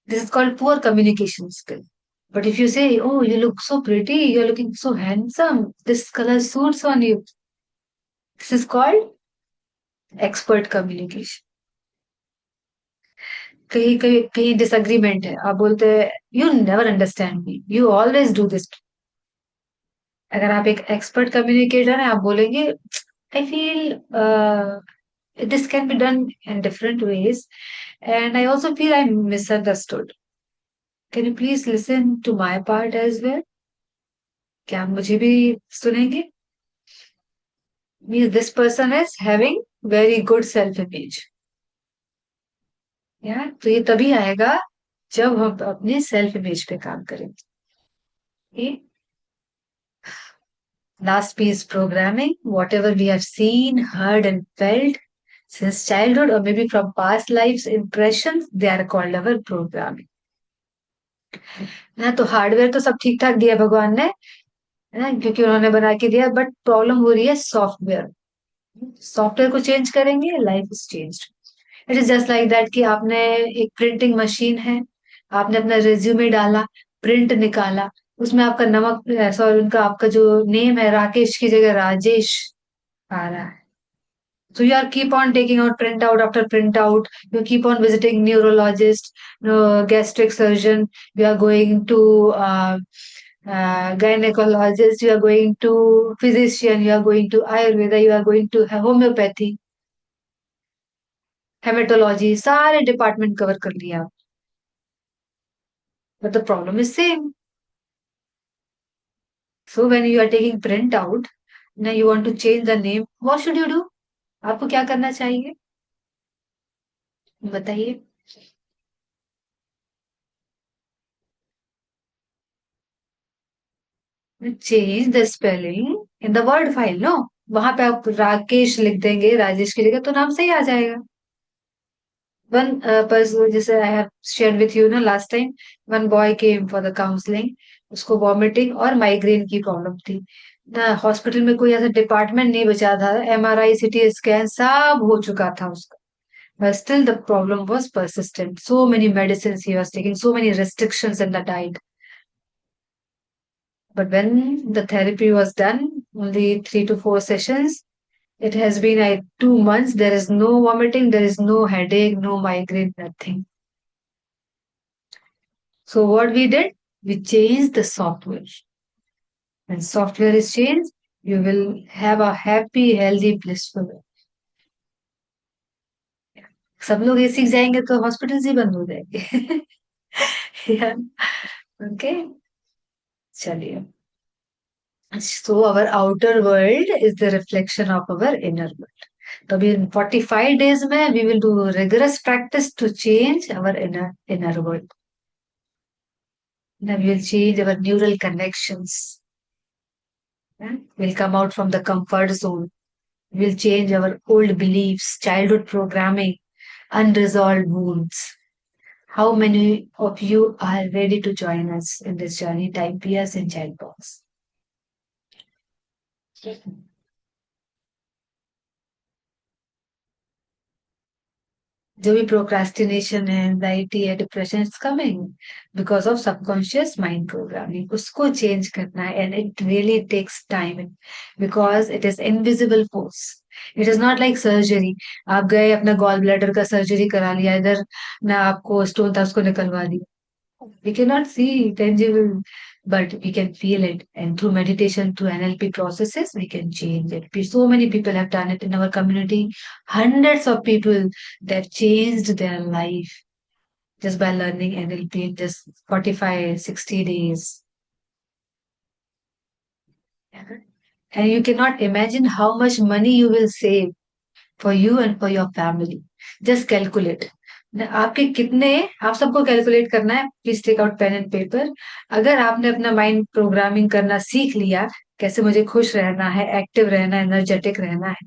This is called poor communication skill. But if you say, oh, you look so pretty, you're looking so handsome, this color suits on you, this is called expert communication. कहीं कहीं कहीं disagreement है, आप बोलते हैं you never understand me, you always do this. अगर आप एक एक्सपर्ट कम्युनिकेटर हैं, आप बोलेंगे I feel this can be done in different ways, and I also feel I misunderstood. Can you please listen to my part as well? क्या आप मुझे भी सुनेंगे? Means this person is having very good self image. तो ये तभी आएगा जब हम अपने सेल्फ इमेज पे काम करेंगे. Last piece, programming. Whatever we have seen, heard, and felt since childhood, or maybe from past lives impressions, they are called our programming. ना तो हार्डवेयर तो सब ठीक ठाक दिया भगवान ने, है ना, क्योंकि उन्होंने बना के दिया, बट प्रॉब्लम हो रही है सॉफ्टवेयर. सॉफ्टवेयर को चेंज करेंगे, life is changed. It is just like that कि आपने एक प्रिंटिंग मशीन है, आपने अपना रिज्यूमे डाला, प्रिंट निकाला, उसमें आपका नमक, सॉरी, उनका आपका जो नेम है राकेश की जगह राजेश आ रहा है. So you are keep on taking out printout after printout. You keep on visiting neurologist, gastric surgeon. You are going to gynecologist. You are going to physician. You are going to Ayurveda. You are going to homeopathy, hematology. सारे department cover कर लिया आप. But the problem is same. So when you are taking printout, now you want to change the name. What should you do? आपको क्या करना चाहिए? बताइए. Change the spelling in the word file. No, वहां पे आप राकेश लिख देंगे, राजेश की जगह, तो नाम सही आ जाएगा. वन पर्सन, जैसे I have share with you ना last time, one boy came for the counselling. उसको वॉमिटिंग और माइग्रेन की प्रॉब्लम थी ना. हॉस्पिटल में कोई ऐसा डिपार्टमेंट नहीं बचा था. MRI, CT स्कैन सब हो चुका था उसका. But still the problem was persistent. So many medicines he was taking, so many restrictions in the diet. But when the therapy was done, only 3 to 4 sessions, it has been like 2 months. There is no vomiting, there is no headache, no migraine, nothing. So what we did, we changed the software. When software is changed, you will have a happy, healthy, blissful life. सब लोग ये सीख जाएंगे तो hospitals ही बंद हो जाएंगे. Okay, चलिए. So our outer world is the reflection of our inner world. So in 45 days में we will do rigorous practice to change our inner world. Then we will change our neural connections. We'll come out from the comfort zone. We'll change our old beliefs, childhood programming, unresolved wounds. How many of you are ready to join us in this journey? Type yes in chat box. जो भी procrastination है, anxiety है, depression, it's coming because of subconscious mind programming. उसको change करना है and it really takes time because it is invisible force. It is not like surgery. आप गए अपना गॉल ब्लैडर का सर्जरी करा लिया, इधर ना आपको स्टोन था उसको निकलवा दिया. We cannot see tangible, but we can feel it. And through meditation, through NLP processes, we can change it. So many people have done it in our community. Hundreds of people that changed their life just by learning NLP in just 45, 60 days. And you cannot imagine how much money you will save for you and for your family. Just calculate. आपके कितने, आप सबको calculate करना है. Please take out pen and paper. अगर आपने अपना mind programming करना सीख लिया, कैसे मुझे खुश रहना है, एक्टिव रहना है, एनर्जेटिक रहना है,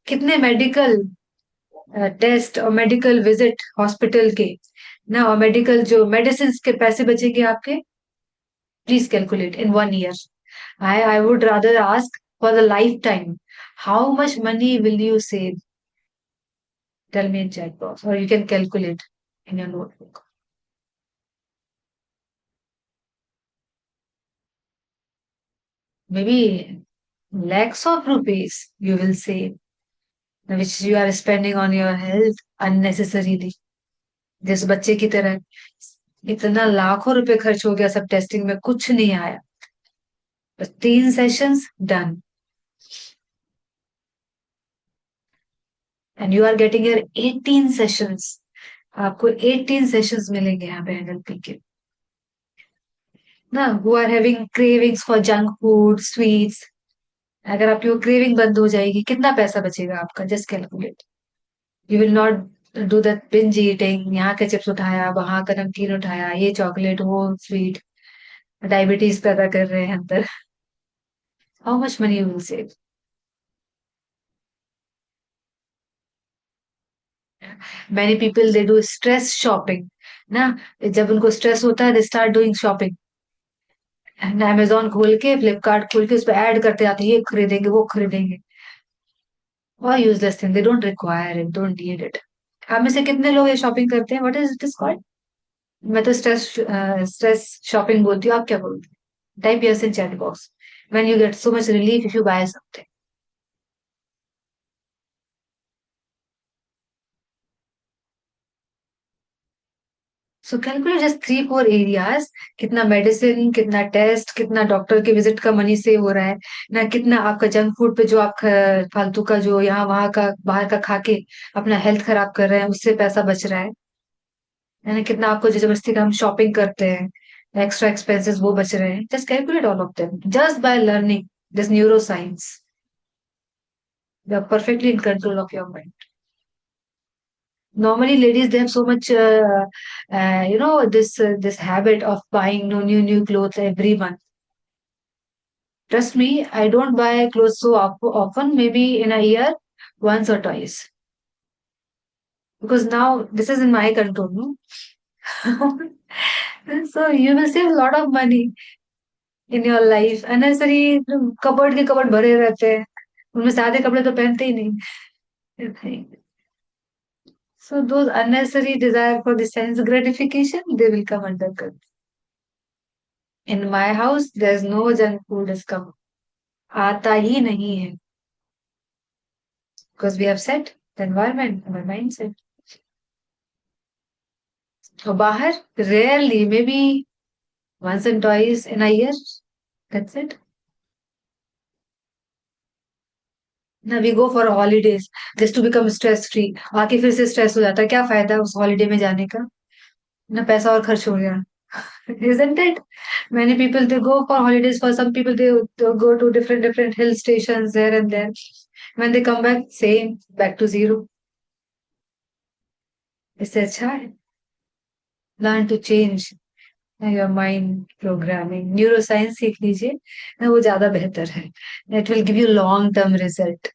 कितने मेडिकल टेस्ट और मेडिकल विजिट हॉस्पिटल के ना, और मेडिकल जो मेडिसिन के पैसे बचेंगे आपके. Please calculate in 1 year. I would rather ask for the lifetime. How much money will you save? Tell me in chat box, or you can calculate in your notebook. Maybe lakhs of rupees you will save, which you are spending on your health unnecessarily. जिस बच्चे की तरह इतना लाखों रुपए खर्च हो गया सब टेस्टिंग में, कुछ नहीं आया. बस 3 sessions done. And you are getting your 18 sessions. आपको 18 sessions मिलेंगे यहाँ पे NLP के ना. Who are having cravings for junk food, sweets, अगर आपकी वो क्रेविंग बंद हो जाएगी, कितना पैसा बचेगा आपका? Just calculate. You will not do that binge eating. यहाँ का चिप्स उठाया, वहां का नमकीन उठाया, ये चॉकलेट, वो स्वीट, डायबिटीज पैदा कर रहे हैं अंदर. How much money you will save? Many people they do stress shopping ना. जब उनको स्ट्रेस होता है, दे स्टार्ट डूइंग शॉपिंग. अमेजोन खोल के, फ्लिपकार्ट खोल के उस पर ऐड करते जाते हैं, ये खरीदेंगे, वो खरीदेंगे. और useless thing, they don't require it, don't need it. आप में से कितने लोग ये शॉपिंग करते हैं? What is it is called? मैं तो स्ट्रेस शॉपिंग बोलती हूँ. आप क्या बोलते हैं? Type yes in chat box. When you get so much relief if you buy something. So calculate just 3-4 areas, कितना मेडिसिन, कितना टेस्ट, कितना डॉक्टर के विजिट का मनी सेव हो रहा है ना, कितना आपका जंक फूड पे जो आप फालतू का जो यहाँ वहां का बाहर का खा के अपना हेल्थ खराब कर रहे हैं उससे पैसा बच रहा है ना, कितना आपको जो जबरदस्ती का हम शॉपिंग करते हैं एक्स्ट्रा एक्सपेंसेस वो बच रहे हैं. Just calculate all of them just by learning this neuro science. You are perfectly in control of your mind. Normally ladies, they have so much this habit of buying no new clothes every month. Trust me, I don't buy clothes so often, maybe in a year once or twice, because now this is in my control, no? So you will save a lot of money in your life. Unnecessary cupboard के cupboard भरे रहते हैं, उनमें से आधे कपड़े तो पहनते ही नहीं. So those unnecessary desire for the sense gratification, they will come under control. In my house, there's no junk food is come. आता ही नहीं है. Because we have set the environment, our mindset. और बाहर, rarely, maybe once and twice in a year. That's it. Now we go for holidays just to become stress free. आके फिर से stress हो जाता है. क्या फायदा उस holiday में जाने का? ना पैसा और खर्च हो गया. Isn't it? Many people they go for holidays. For some people they go to different hill stations there and there. When they come back, same back to zero. इससे अच्छा है learn to change your mind programming. Neuroscience सीख लीजिए ना, वो ज्यादा बेहतर है. It will give you long term result.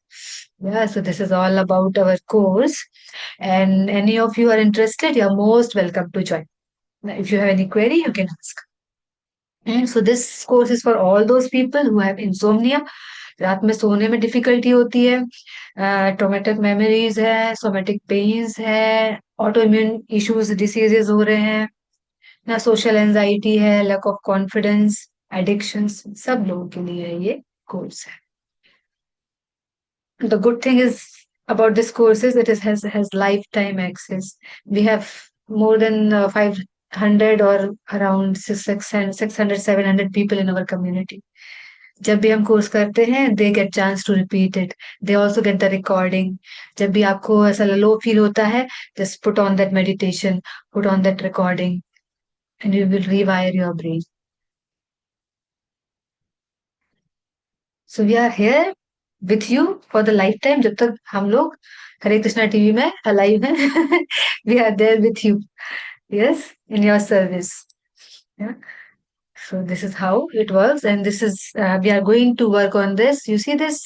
Yeah, so this is all about our course. And any of you are interested, you're most welcome to join. Now, if you have any query, you can ask. And so this course is for all those people who have insomnia. रात में सोने में difficulty होती है, traumatic memories है, somatic pens है, auto immune issues diseases हो रहे हैं ना, सोशल एंजाइटी है, लैक ऑफ कॉन्फिडेंस, एडिक्शंस, सब लोगों के लिए ये कोर्स है. The good thing is about this course is it has lifetime access. We have more than 500 or around 600 700 people in our community. जब भी हम कोर्स करते हैं they get chance to repeat it, they also get the recording. जब भी आपको ऐसा low feel होता है, just put on that meditation, put on that recording and you will rewire your brain. So we are here with you for the lifetime. जब तक हम लोग हरे कृष्णा टीवी में अलाइव हैं, we are there with you. Yes, in your service. So this is how it works, and this is we are going to work on this. You see this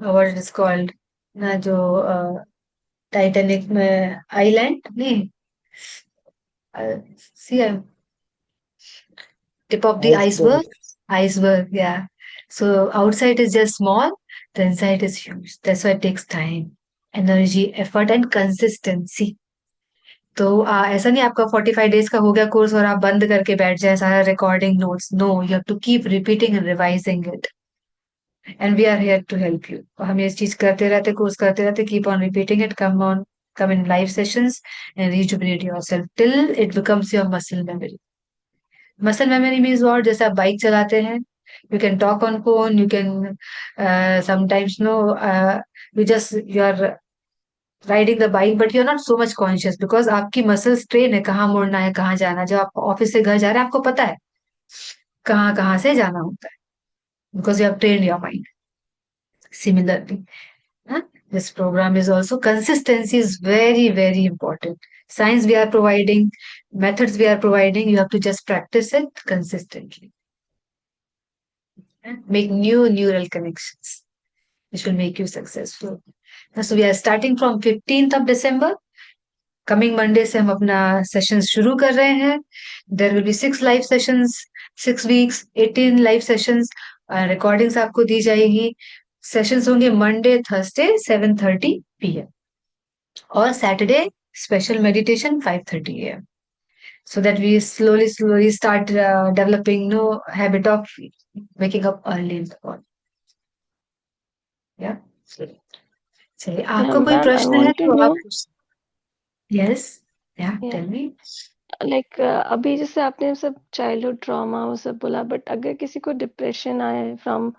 what it is called ना, जो Titanic में island नहीं, see tip of the Iceberg. iceberg, yeah. So outside is just small, the inside is huge. That's why it takes time, energy, effort and consistency. तो ऐसा नहीं आपका 45 days का हो गया कोर्स और आप बंद करके बैठ जाए सारा recording notes. No, you have to keep repeating and revising it, and we are here to help you. और हम ये चीज करते रहते, कोर्स करते रहते, keep on repeating it, come in live sessions and rejuvenate yourself till it becomes your muscle memory. Muscle memory means what? जैसे आप बाइक चलाते हैं, you can talk on phone, you can sometimes you are riding the bike but you're not so much conscious because आपकी muscles train है कहाँ मुड़ना है, कहाँ जाना है. जब आप ऑफिस से घर जा रहे हैं आपको पता है कहाँ कहाँ से जाना होता है, because you have trained your mind. Similarly, this program is also consistency is very important. Science we are providing, methods we are providing, you have to just practice it consistently. Make new neural connections which will make you successful. So we are starting from 15th of December. Coming Monday से हम अपना session शुरू कर रहे हैं. There will be 6 live sessions, 6 weeks, 18 live sessions. Recordings आपको दी जाएगी. सेशंस होंगे मंडे थर्सडे 7:30 PM और Saturday special meditation 5:30 AM. So that we slowly start developing habit of waking up early in the morning. Yeah. चलिए, आपका कोई Ma'am, I प्रश्न है want to तो आप know, पूछ. Yes. Yeah, Yeah. tell me. Like अभी जैसे आपने सब चाइल्डहुड ट्रॉमा वो सब बोला, बट अगर किसी को डिप्रेशन आए from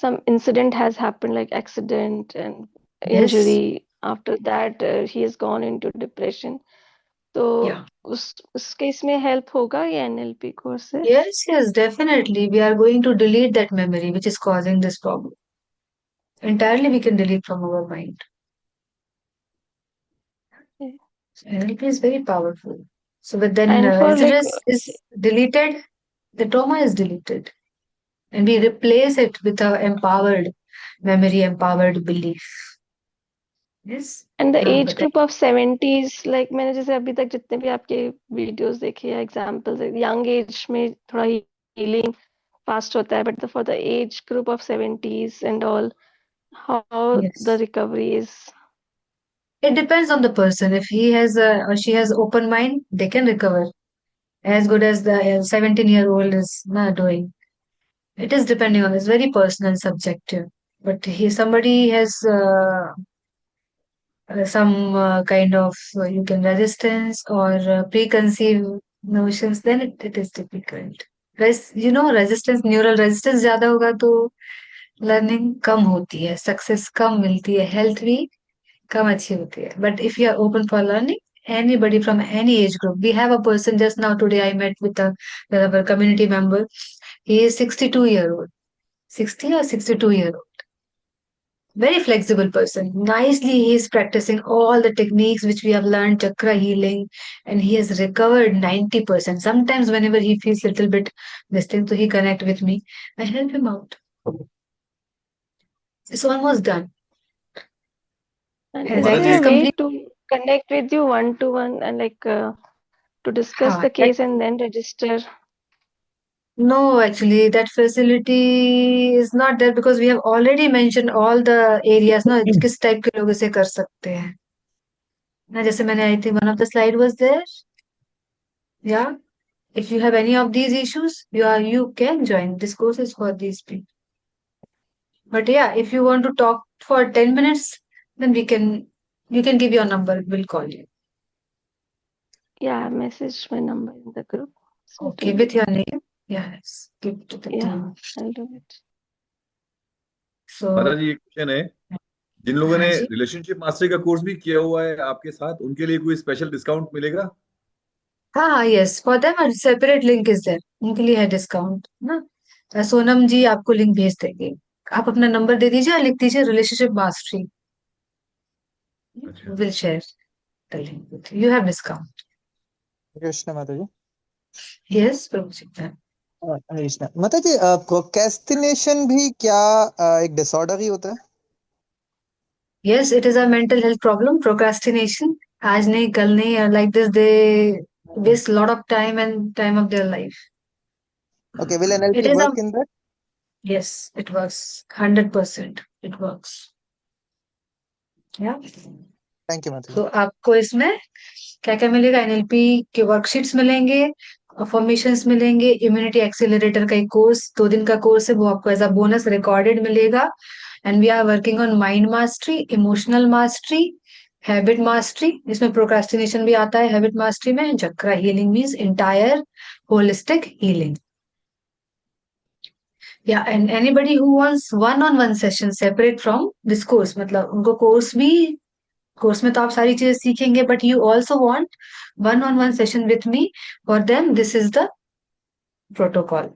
some incident has happened like accident and Yes. Injury, after that he has gone into depression, तो Yeah. उस केस में हेल्प होगा ये एनएलपी कोर्स से? Yes, yes, definitely. We are going to delete that memory which is causing this problem. Entirely, we can delete from our mind. Yeah. So NLP is very powerful. So, but then And for like incidence is deleted, the trauma is deleted, and we replace it with our empowered memory, empowered belief. Yes. And the हाँ as बताइए. Group of 70s, like मैंने जैसे अभी तक जितने भी आपके videos देखे या एग्जांपल्स, यंग एज में थोड़ा हीलिंग फास्ट होता है, but for the age group of 70s and all, how the Yes. Recovery is? It depends on the person. If he has or she has open mind, they can recover as good as the 17-year-old is not doing. It is depending on, it's very personal, subjective. But he somebody has some kind of you can resistance or preconceived notions, then it is difficult. Resistance, neural resistance ज्यादा होगा तो learning कम होती है, success कम मिलती है, health भी कम अच्छी होती है. But if you are open for learning, anybody from any age group. We have a person just now today I met with our community member. He is 62-year-old. 60 or 62-year-old. Very flexible person. Nicely, he is practicing all the techniques which we have learned, chakra healing, and he has recovered 90%. Sometimes, whenever he feels little bit this thing, so he connect with me. I help him out. It's almost done. And is Anxiety there is a way complete. to connect with you one to one and like to discuss हाँ, the case and then register? no, actually, that facility is not there because we have already mentioned all the areas. ना किस type के लोग इसे कर सकते हैं ना, जैसे मैंने I think one of the slide was there. या if you have any of these issues, you can join. This course is for these people. But yeah, if you want to talk for 10 minutes, then you can give your number. We'll call you. Yeah, I messaged my number in the group. So Okay, with your name. Yes, give to the yeah, team. I'll do it. माता So, जी, एक question है। जिन लोगों हाँ ने जी. Relationship mastery का course भी किया हुआ है आपके साथ, उनके लिए कोई स्पेशल डिस्काउंट मिलेगा? हाँ हाँ, yes, for them a separate link is there. उनके लिए है डिस्काउंट ना. सोनम जी आपको लिंक भेज देंगे. आप अपना नंबर दे दीजिए और लिख दीजिए रिलेशनशिप मास्टरी. अच्छा। Will share the link with you. Have discount. Krishna माता जी। यस प्रभु जी. हरे कृष्णा माता जी, प्रोक्रेस्टिनेशन भी क्या एक डिसऑर्डर ही होता है? Yes, it is a mental health problem. Procrastination. आज नहीं कल नहीं, like this they waste a lot of time and time of their life. Okay, will It NLP is a work in that? yes, it works 100%. It works. Yeah. Thank you माता जी। तो आपको इसमें क्या क्या मिलेगा? एनएलपी के worksheets मिलेंगे, formations मिलेंगे, इम्यूनिटी एक्सेलरेटर का एक कोर्स 2 दिन का कोर्स है, वो आपको एज अ बोनस रिकॉर्डेड मिलेगा. And we are working on mind mastery, emotional mastery, habit mastery. इसमें प्रोक्रास्टिनेशन भी आता है हैबिट मास्टरी में. Chakra healing means entire holistic healing. Yeah and anybody who wants one on one session separate from this course, मतलब उनको course में तो आप सारी चीजें सीखेंगे, but you also want one on one session with me. For them this is the protocol.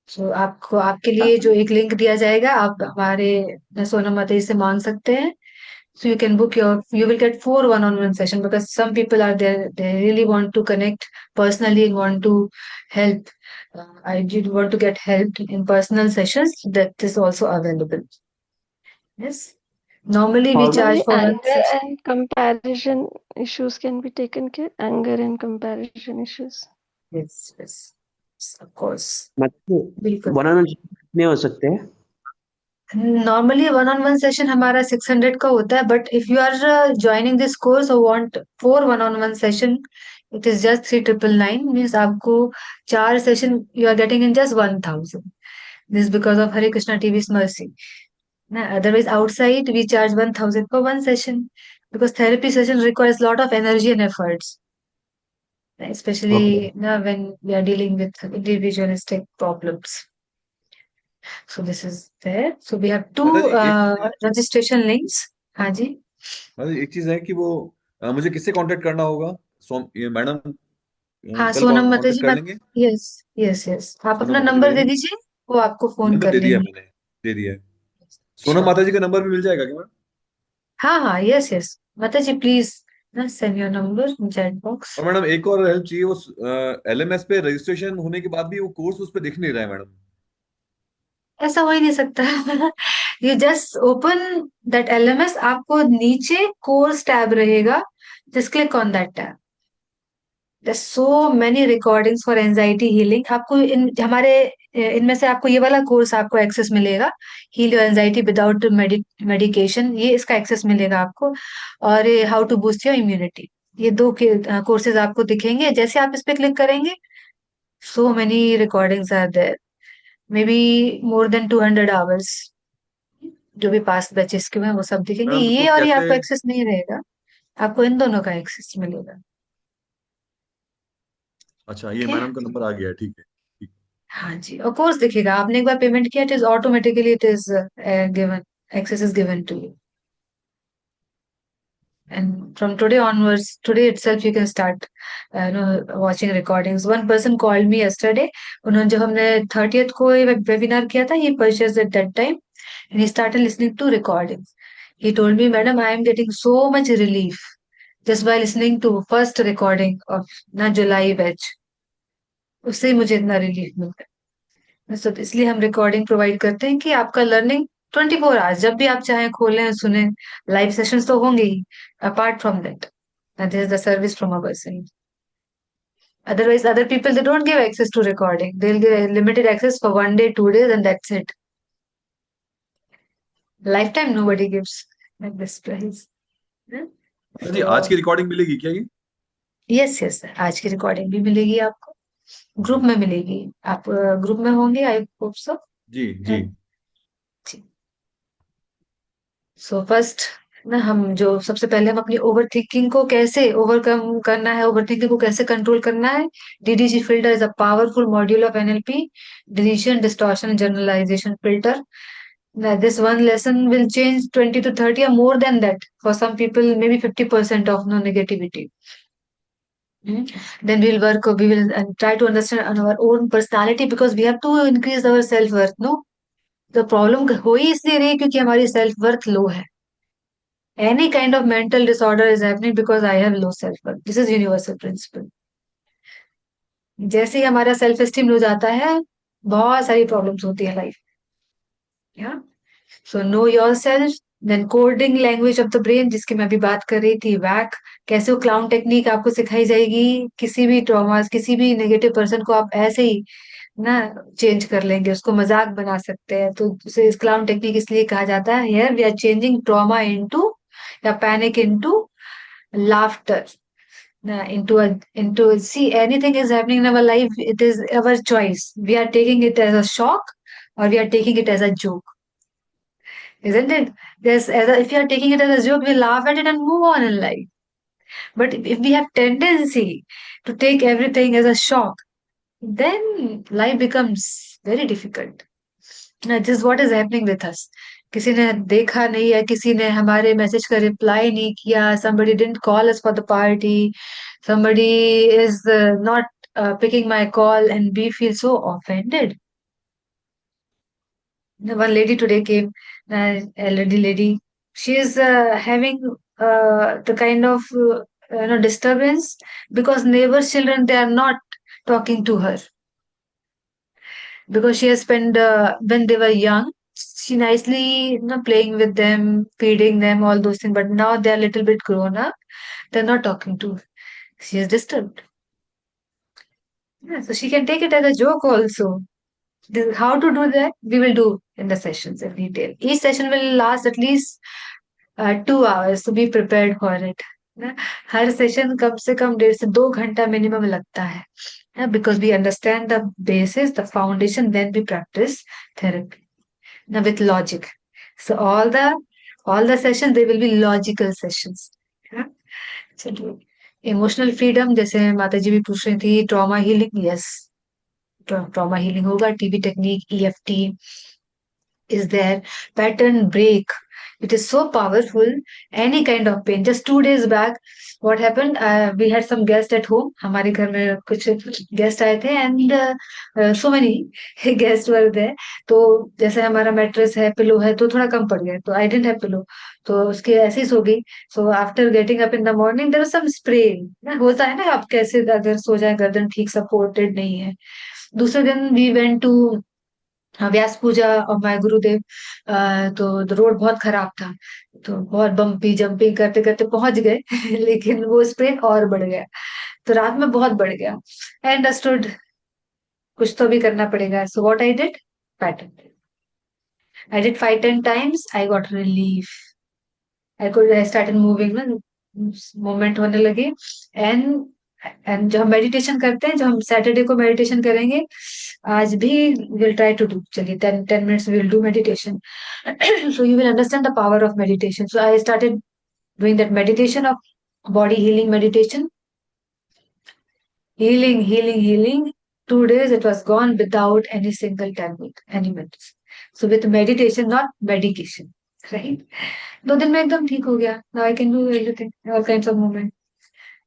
So आपको आपके लिए जो एक लिंक दिया जाएगा, आप हमारे सोनम माता जी से मांग सकते हैं. So you can book you will get 4 one-on-one session because some people are there, they really want to connect personally and want to help. I did want to get help in personal sessions. That is also available. Yes. Normally we How Mother charge ji, for one anger session. and comparison issues can be taken care. Anger and comparison issues. Yes, yes. Yes, of course. मतलब बिल्कुल. One on कितने हो सकते हैं? Normally one on one session हमारा 600 का होता है, but if you are joining this course or want 4 one on one session, it is just 3999. Means आपको 4 session you are getting in just 1000. This is because of Hare Krishna TV's mercy. Otherwise outside we charge 1000 for one session. because therapy session requires a lot of energy and efforts, Okay. especially now when we are dealing with individualistic problems. So this is there. So we have माता two जी एक चीज है, registration links. हाँ जी. माता जी एक चीज है कि वो मुझे किससे कांटेक्ट करना होगा? ये मैडम हाँ, कल सोनम माता कांटेक्ट जी. कर लेंगे? यस, यस, यस, आप सोनम अपना माता जी नंबर दे करेंगे? दीजिए, वो आपको फोन नंबर कर दे दिया है लेंगे. मैंने, दे दिया है। सोनम श्योर. माता जी का नंबर भी मिल जाएगा क्या मैम? हाँ, हाँ, यस, यस, माता जी प्लीज ना send your number in chat box. और मैडम एक और हेल्प चाहिए, वो LMS पे रजिस्ट्रेशन होने के बाद भी वो कोर्स उस पे दिख नहीं रहा है मैडम। ऐसा हो ही नहीं सकता. You just open that LMS, आपको नीचे कोर्स टैब रहेगा. Just click on that tab. There's so many recordings for anxiety healing. आपको इन हमारे इनमें से आपको ये वाला कोर्स आपको एक्सेस मिलेगा. Heal your anxiety without medication, ये इसका एक्सेस मिलेगा आपको. और how to boost your immunity, ये दो कोर्सेज आपको दिखेंगे जैसे आप इस पे क्लिक करेंगे. So many recordings are there, maybe more than 200 hours. जो भी पास्ट बैचेस के हुए हैं वो सब दिखेंगे. मैडम उसको ये और ये कैसे? आपको एक्सेस नहीं रहेगा. आपको इन दोनों का एक्सेस मिलेगा. अच्छा, ये ओके. मैडम का नंबर आ गया है, ठीक है ठीक। हाँ जी, और कोर्स दिखेगा. आपने एक बार पेमेंट किया, it is automatically it is given, access is given to you. And from today onwards, today itself, you can start, watching recordings. One person called me yesterday. उन्होंने जब हमने 30th को वेबिनार किया था, he purchased at that time, and he started listening to recordings. He told me, Madam, I am getting so much relief just by listening to first recording of ना जुलाई batch. उससे ही मुझे इतना relief मिलता है. तो इसलिए हम रिकॉर्डिंग प्रोवाइड करते हैं कि आपका लर्निंग 24 आवर्स जब भी आप चाहें खोलें सुने. लाइव सेशंस तो होंगे ही. Apart from that, this is the service from our side. Otherwise, other people, they don't give access to recording. They'll give limited access for 1 day, 2 days, and that's it. Lifetime nobody gives at this price. Yeah? अच्छा जी, आज So की recording मिलेगी क्या ये? yes, yes, आज की recording भी मिलेगी आपको. ग्रुप जी में मिलेगी. आप ग्रुप में होंगे, I hope so. Ji ji. So first ना, हम जो सबसे पहले हम अपनी ओवर थिंकिंग को कैसे ओवरकम करना है, ओवर थिंकिंग को कैसे कंट्रोल करना है. DDG filter is a powerful module of NLP. Deletion, distortion, generalisation filter. This one lesson will change 20 to 30 or more than that. For some people, maybe 50% of no negativity. Mm. Then we will try to understand on our own personality, because we have to increase our self-worth. No, the problem हो ही इसलिए रही है क्योंकि हमारी self-worth low है. Any kind of mental disorder is happening because I have low self-worth. This is universal principle. जैसे ही हमारा self esteem लो जाता है, बहुत सारी प्रॉब्लम्स होती है लाइफ. या so know yourself. Then coding language of the brain, जिसकी मैं अभी बात कर रही थी, वैक. कैसे वो क्लाउन टेक्निक आपको सिखाई जाएगी. किसी भी ट्रॉमास, किसी भी नेगेटिव पर्सन को आप ऐसे ही ना चेंज कर लेंगे, उसको मजाक बना सकते हैं. तो उसे इस क्लाउन टेक्निक इसलिए कहा जाता है. Here we are changing trauma into, या panic into laughter, into see, anything is happening in our life, it is our choice. We are taking it as a shock, or we are taking it as a joke, isn't it? If you are taking it as a joke, we laugh at it and move on in life. But if we have tendency to take everything as a shock, then life becomes very difficult. Now, this is what is happening with us. किसी ने देखा नहीं है, किसी ने हमारे message का reply नहीं किया. Somebody didn't call us for the party. Somebody is not picking my call, and we feel so offended. One lady today came, elderly lady. She is having the kind of disturbance because neighbors' children, they are not talking to her, because she has spent when they were young, she nicely playing with them, feeding them, all those things. But now they are little bit grown up. They're not talking to her. She is disturbed. Yeah, so she can take it as a joke also. How to do that? We will do in the sessions in detail. Each session will last at least 2 hours. So be prepared for it. ना, हर session कम से कम 1.5 से 2 घंटा minimum लगता है. Because we understand the basis, the foundation, then we practice therapy. Now with logic. So all the sessions, they will be logical sessions. चलिए, emotional freedom जैसे माता जी भी पूछ रही थी, trauma healing, yes, trauma healing होगा, TB technique, EFT is there, pattern break, it is so powerful, any kind of pain. Just 2 days back what happened, we had some guest at home, हमारे घर में कुछ guest आए थे, and so many guests were there. तो जैसे हमारा mattress है, पिलो है, तो थोड़ा कम पड़ गया, तो आई डेंट हैव पिलो, तो उसके ऐसे ही सो गई. So after getting up in the morning there was some spray, होता है ना, आप कैसे अगर सो जाए, गर्दन ठीक सपोर्टेड नहीं है. दूसरे दिन वी वेंट टू व्यास पूजा और माय गुरुदेव. तो रोड बहुत खराब था, तो बहुत बम्पी जंपिंग करते करते पहुंच गए लेकिन वो स्प्रे और बढ़ गया, तो रात में बहुत बढ़ गया. आई अंडरस्टूड, कुछ तो भी करना पड़ेगा. So what I did, pattern, I did 5-10 times, I got relief, I started moving ना, मूवमेंट होने लगी. एंड जो हम मेडिटेशन करते हैं, जो हम सैटरडे को मेडिटेशन करेंगे, आज भी विल ट्राई टू डू, चलिए 10 10 minutes we will do meditation. So you will understand the power of meditation. So I started doing that meditation of body healing meditation, healing. 2 days it was gone without any single tablet, any minutes. So with meditation, not medication, right? 2 दिन में एकदम ठीक हो गया. Now I can do everything, all kinds of movement.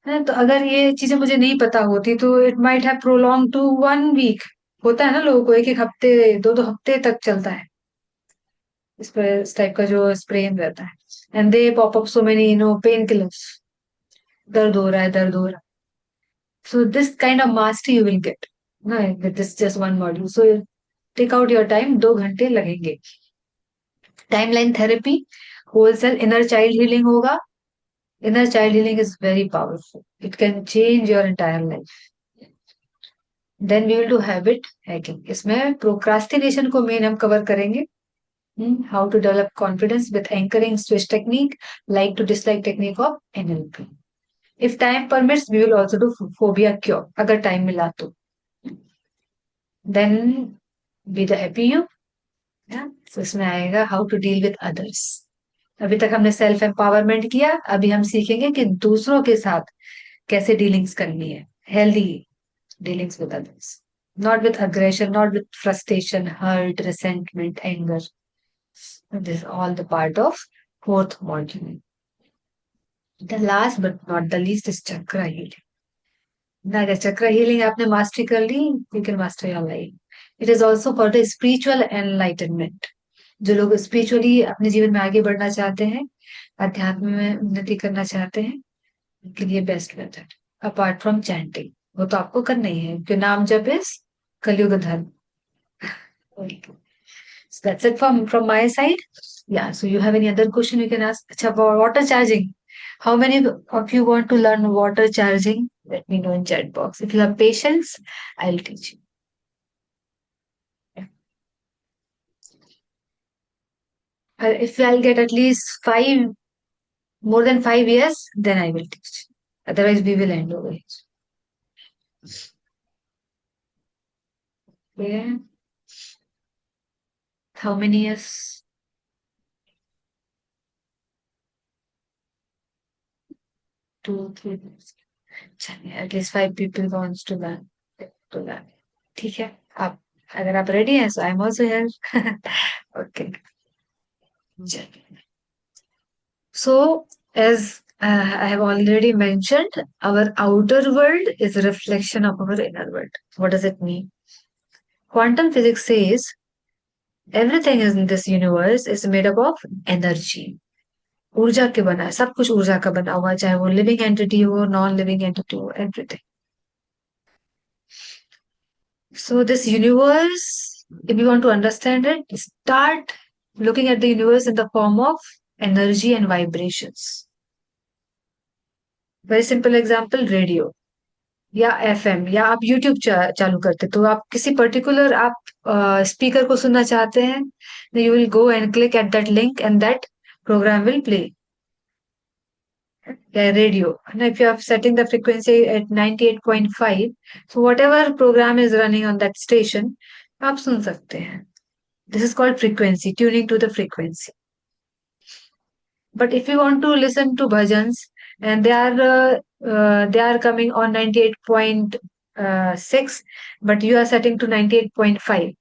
है, तो अगर ये चीजें मुझे नहीं पता होती तो it might have prolong to 1 week. होता है ना लोगों को, एक एक हफ्ते, 2 2 हफ्ते तक चलता है इस पर, इस टाइप का जो स्प्रेन रहता है. And they pop up so many pain killers, दर्द हो रहा है, दर्द हो रहा है. So this kind of mastery you will get ना with this just one module. So take out your time, 2 घंटे लगेंगे. Timeline therapy, whole cell inner child healing होगा. Inner child healing is very powerful, it can change your entire life. Then we will do habit hacking, इसमें procrastination को main हम cover करेंगे. How to develop confidence with anchoring switch technique, like to dislike technique of NLP. If time permits we will also do phobia cure, अगर time मिला तो. Then be the happy you, तो इसमें आएगा how to deal with others. अभी तक हमने self empowerment किया, अभी हम सीखेंगे कि दूसरों के साथ कैसे डीलिंग्स करनी है, healthy dealings with others, not with aggression, not with frustration, hurt, resentment, anger. This is all the part of fourth module. The last but not the least is chakra healing. Now, the chakra healing आपने mastery कर ली, you can master your life. It is also for the spiritual enlightenment. जो लोग spiritually अपने जीवन में आगे बढ़ना चाहते हैं, अध्यात्म में उन्नति करना चाहते हैं, उनके लिए best method, apart from chanting, वो तो आपको करना ही है, क्योंकि नाम जप इज कलयुग धर्म. So that's it from my side. Yeah, so you have any other question you can ask? Acha, water charging. How many of you want to learn water charging? Let me know in chat box. If you have patience, I'll teach you. Yeah. If I'll get at least more than 5 years, then I will teach. Otherwise, we will end over here. Yeah. How many years? 2 3 years. चलिए, at least 5 people wants to learn. ठीक है, आप अगर आप ready हैं, so I'm also here. Okay. चलिए. So as I have already mentioned, our outer world is a reflection of our inner world. What does it mean? Quantum physics says everything in this universe is made up of energy. ऊर्जा के बना है, सब कुछ ऊर्जा का बना हुआ है, चाहे वो लिविंग एंटिटी हो, नॉन लिविंग एंटिटी हो, everything. So this universe, if you want to understand it, start looking at the universe in the form of energy and vibrations. Very simple example, radio या FM, या आप YouTube चालू करते, तो आप किसी particular आप स्पीकर को सुनना चाहते हैं, you will go and click at that link and that program will play. Yeah, radio. And if you are setting the frequency at 98.5, so whatever program is running on that station, आप सुन सकते हैं. This is called frequency, tuning to the frequency. But if you want to listen to bhajans, and they are coming on 98.6, but you are setting to 98.5.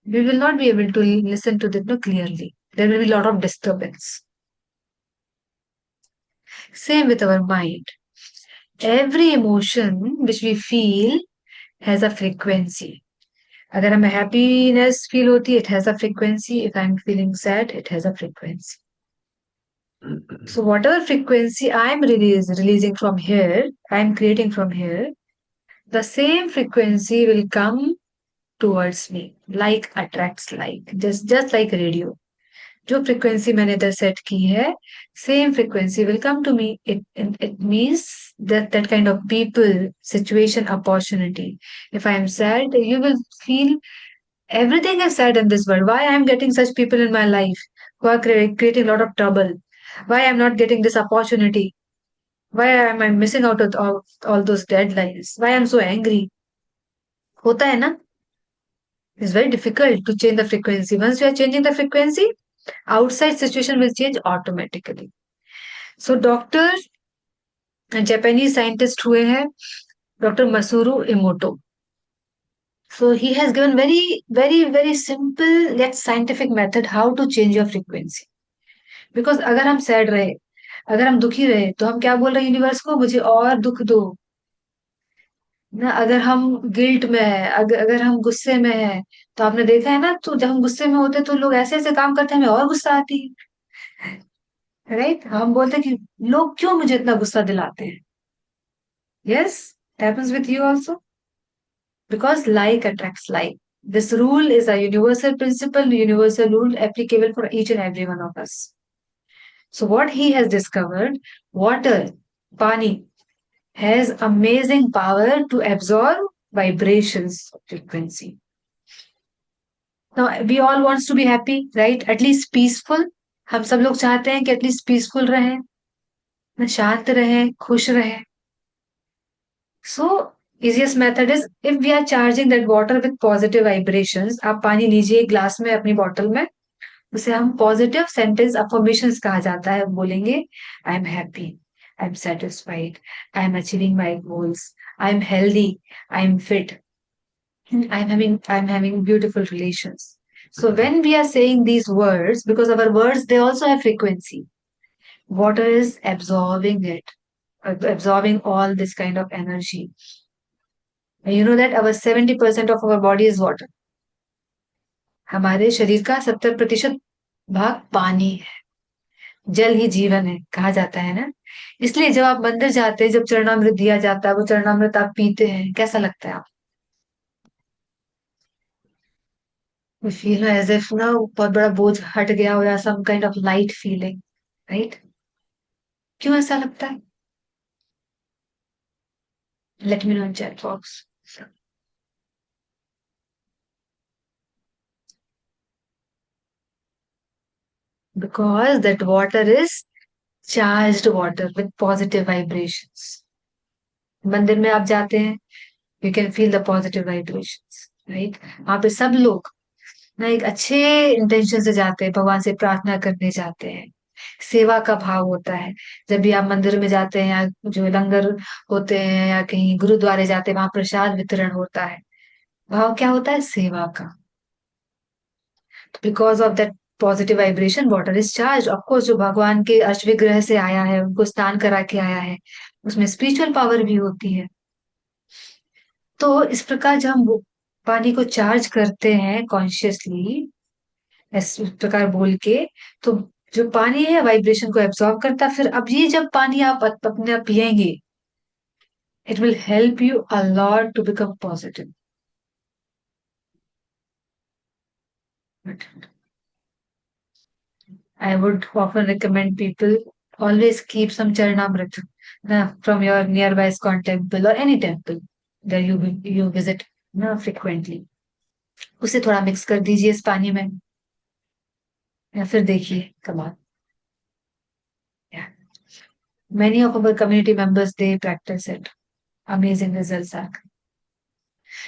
We will not be able to listen to them clearly. There will be a lot of disturbance. Same with our mind. Every emotion which we feel has a frequency. अगर हमें happiness feel होती है, it has a frequency. If I'm feeling sad, it has a frequency. So whatever frequency I'm releasing from here, I'm creating from here, the same frequency will come towards me. Like attracts like. Just like radio. जो frequency मैंने इधर set की है, same frequency will come to me. It means that kind of people, situation, opportunity. If I am sad, you will feel everything is sad in this world. Why I am getting such people in my life who are creating a lot of trouble? Why I am not getting this opportunity? Why am I missing out on all those deadlines? Why I am so angry? होता है ना? It's very difficult to change the frequency. Once you are changing the frequency, outside situation will change automatically. So doctor, Japanese scientist हुए हैं Dr. Masuru Emoto. So he has given very simple yet scientific method how to change your frequency. Because अगर हम sad रहे, अगर हम दुखी रहे, तो हम क्या बोल रहे हैं यूनिवर्स को, मुझे और दुख दो ना। अगर हम गिल्ट में है, अगर हम गुस्से में है, तो आपने देखा है ना, तो जब हम गुस्से में होते हैं तो लोग ऐसे ऐसे काम करते हैं, हमें और गुस्सा आती है, राइट? हम बोलते हैं कि लोग क्यों मुझे इतना गुस्सा दिलाते हैं। Yes, happens with you also, because like attracts like. This rule is a universal principle, universal rule applicable for each and every one of us. So what he has discovered, water, pani, has amazing power to absorb vibrations of frequency. Now we all wants to be happy, right? At least peaceful. हम सब लोग चाहते हैं कि at least peaceful रहें, ना शांत रहें, खुश रहें. So easiest method is if we are charging that water with positive vibrations. आप पानी लीजिए ग्लास में अपनी बॉटल में, उसे हम पॉजिटिव सेंटेंस अफर्मेशंस कहा जाता है. बोलेंगे I am happy, I am satisfied, I am achieving my goals, I am healthy, I am fit, I am having beautiful relations. So when we are saying these words, because our words they also have frequency, water is absorbing it, absorbing all this kind of energy. And you know that our 70% of our body is water. हमारे शरीर का 70% भाग पानी है. जल ही जीवन है कहा जाता है ना. इसलिए जब आप मंदिर जाते हैं, जब चरणामृत दिया जाता है, वो चरणामृत आप पीते हैं, कैसा लगता है आप? We feel as if ना बहुत बड़ा बोझ हट गया हो, या some kind of light feeling, right? क्यों ऐसा लगता है? Let me know in chat box. Because that water is charged water with positive vibrations. मंदिर में आप जाते हैं, you can feel the positive vibrations, right? वहां पे सब लोग ना एक अच्छे इंटेंशन से जाते हैं, भगवान से प्रार्थना करने जाते हैं. सेवा का भाव होता है. जब भी आप मंदिर में जाते हैं, या जो लंगर होते हैं, या कहीं गुरुद्वारे जाते हैं, वहां प्रसाद वितरण होता है. भाव क्या होता है? सेवा का. Because of that positive vibration water is charge. Of course जो भगवान के अष्टविग्रह से आया है, उनको स्नान करा के आया है, उसमें स्पिरिचुअल पावर भी होती है. तो इस प्रकार जब हम पानी को चार्ज करते हैं कॉन्शियसली, इस प्रकार बोल के, तो जो पानी है वाइब्रेशन को एब्सॉर्ब करता है. फिर अब ये जब पानी आप अपने आप पिएंगे, it will help you a lot to become positive. I would often recommend people always keep some Charanamrita from your nearby ISKCON temple or any temple that you visit frequently. उसे थोड़ा मिक्स कर दीजिए इस पानी में, या फिर देखिए कमाल. Yeah. Many of our community members they practice it. Amazing results are.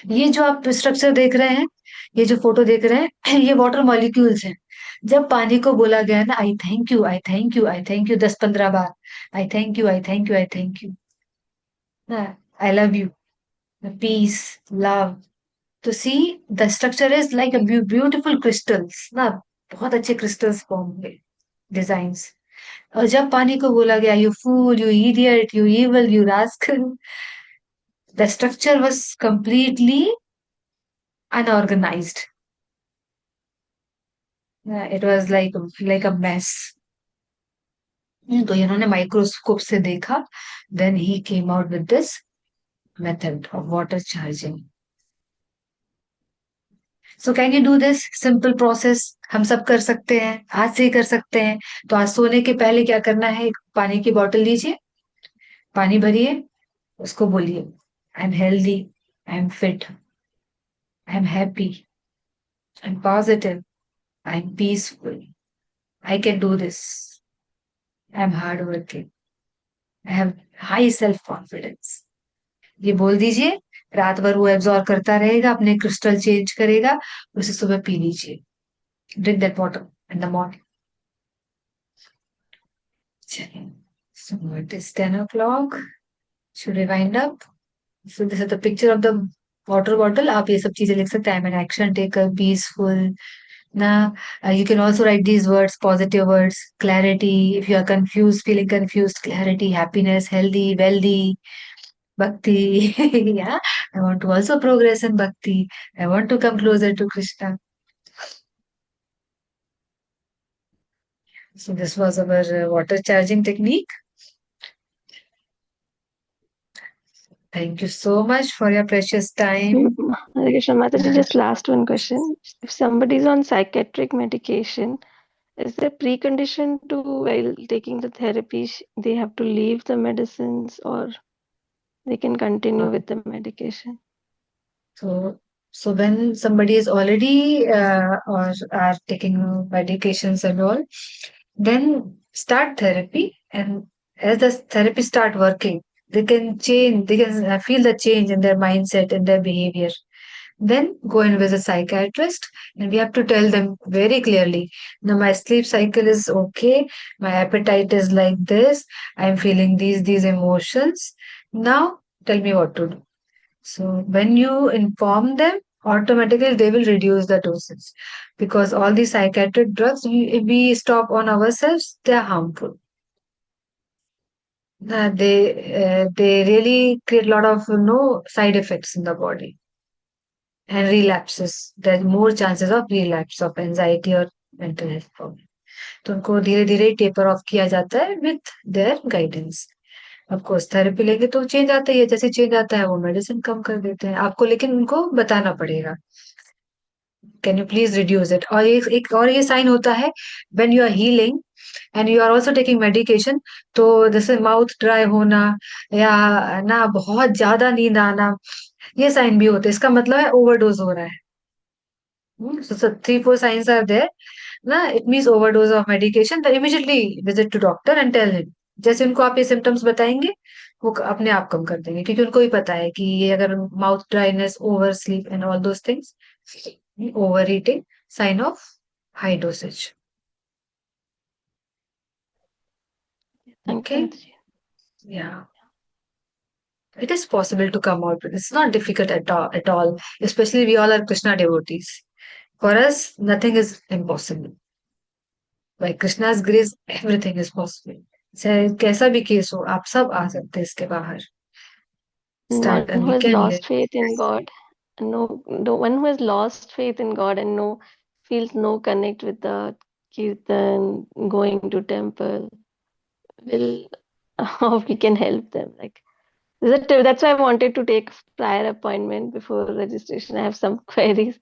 ये जो आप स्ट्रक्चर देख रहे हैं, ये जो फोटो देख रहे हैं, ये वाटर मॉलिक्यूल्स हैं। जब पानी को बोला गया ना, I thank you, I thank you, I thank you, 10-15 बार, I thank you, I thank you, I thank you, I love you, peace, love, तो see the structure is like a beautiful crystals ना, बहुत अच्छे crystals form हुए, designs. और जब पानी को बोला गया you fool, you idiot, you evil, you rascal, the structure was completely unorganized. It was like a mess. तो इन्होंने माइक्रोस्कोप से देखा, then he came out with this method of water charging. So can you do this simple process? हम सब कर सकते हैं, आज से ही कर सकते हैं. तो आज सोने के पहले क्या करना है, एक पानी की बोतल लीजिए, पानी भरिए, उसको बोलिए I am healthy, I am fit, I am happy, I am positive, I am peaceful, I can do this, I am hard working, I have high self confidence. ये बोल दीजिए, रात भर वो एब्जॉर्ब करता रहेगा, अपने क्रिस्टल चेंज करेगा, उसे सुबह पी लीजिए. Drink that water in the morning. So it is 10 o'clock. Should we wind up? So this is the picture of the water bottle. आप ये सब चीजें लिख सकते हैं. I'm an action taker, peaceful. Now, you can also write these words, positive words, clarity. If you are confused, feeling confused, clarity, happiness, healthy, wealthy, bhakti. Yeah, I want to also progress in bhakti. I want to come closer to Krishna. So this was our water charging technique. Thank you so much for your precious time. Hare Krishna Mataji, just last one question. If somebody is on psychiatric medication, is there precondition to while taking the therapy, they have to leave the medicines or they can continue with the medication? So when somebody is already or are taking medications and all, then start therapy, and as the therapy start working, they can change, they can feel the change in their mindset and their behavior. Then go in with a psychiatrist, and we have to tell them very clearly, now my sleep cycle is okay, my appetite is like this, I'm feeling these emotions. Now tell me what to do. So when you inform them, automatically they will reduce the doses, because all these psychiatric drugs, if we stop on ourselves, they are harmful. They really create a lot of side effects in the body and relapses. There's more chances of relapse of anxiety or mental health problem. तो उनको धीरे धीरे taper of किया जाता है with their guidance. Of course therapy लेंगे तो change आता ही है, जैसे चेंज आता है वो मेडिसिन कम कर देते हैं आपको, लेकिन उनको बताना पड़ेगा, can you please reduce it. और एक और ये साइन होता है, when you are healing and you are also taking medication, तो जैसे माउथ ड्राई होना या ना बहुत ज्यादा नींद आना, ये साइन भी होते हैं. इसका मतलब है ओवरडोज हो रहा है. So 3-4 signs are there. ना it means overdose of medication. Then immediately visit to doctor and tell him. जैसे उनको आप ये सिम्टम्स बताएंगे, वो अपने आप कम कर देंगे, क्योंकि उनको ही पता है कि ये अगर mouth dryness, oversleep and all those things, overeating, sign of high dosage. Thank you, Okay? Mataji. Yeah. It is possible to come out with. It's not difficult at all. Especially we all are Krishna devotees. For us, nothing is impossible. By Krishna's grace, everything is possible. चाहे कैसा भी case हो, आप सब आ सकते हैं इसके बाहर. One Start and who we has can lost live. faith in God, no one who has lost faith in God and feels no connect with the kirtan, going to temple, will how we can help them? Like that's why I wanted to take prior appointment before registration. I have some queries,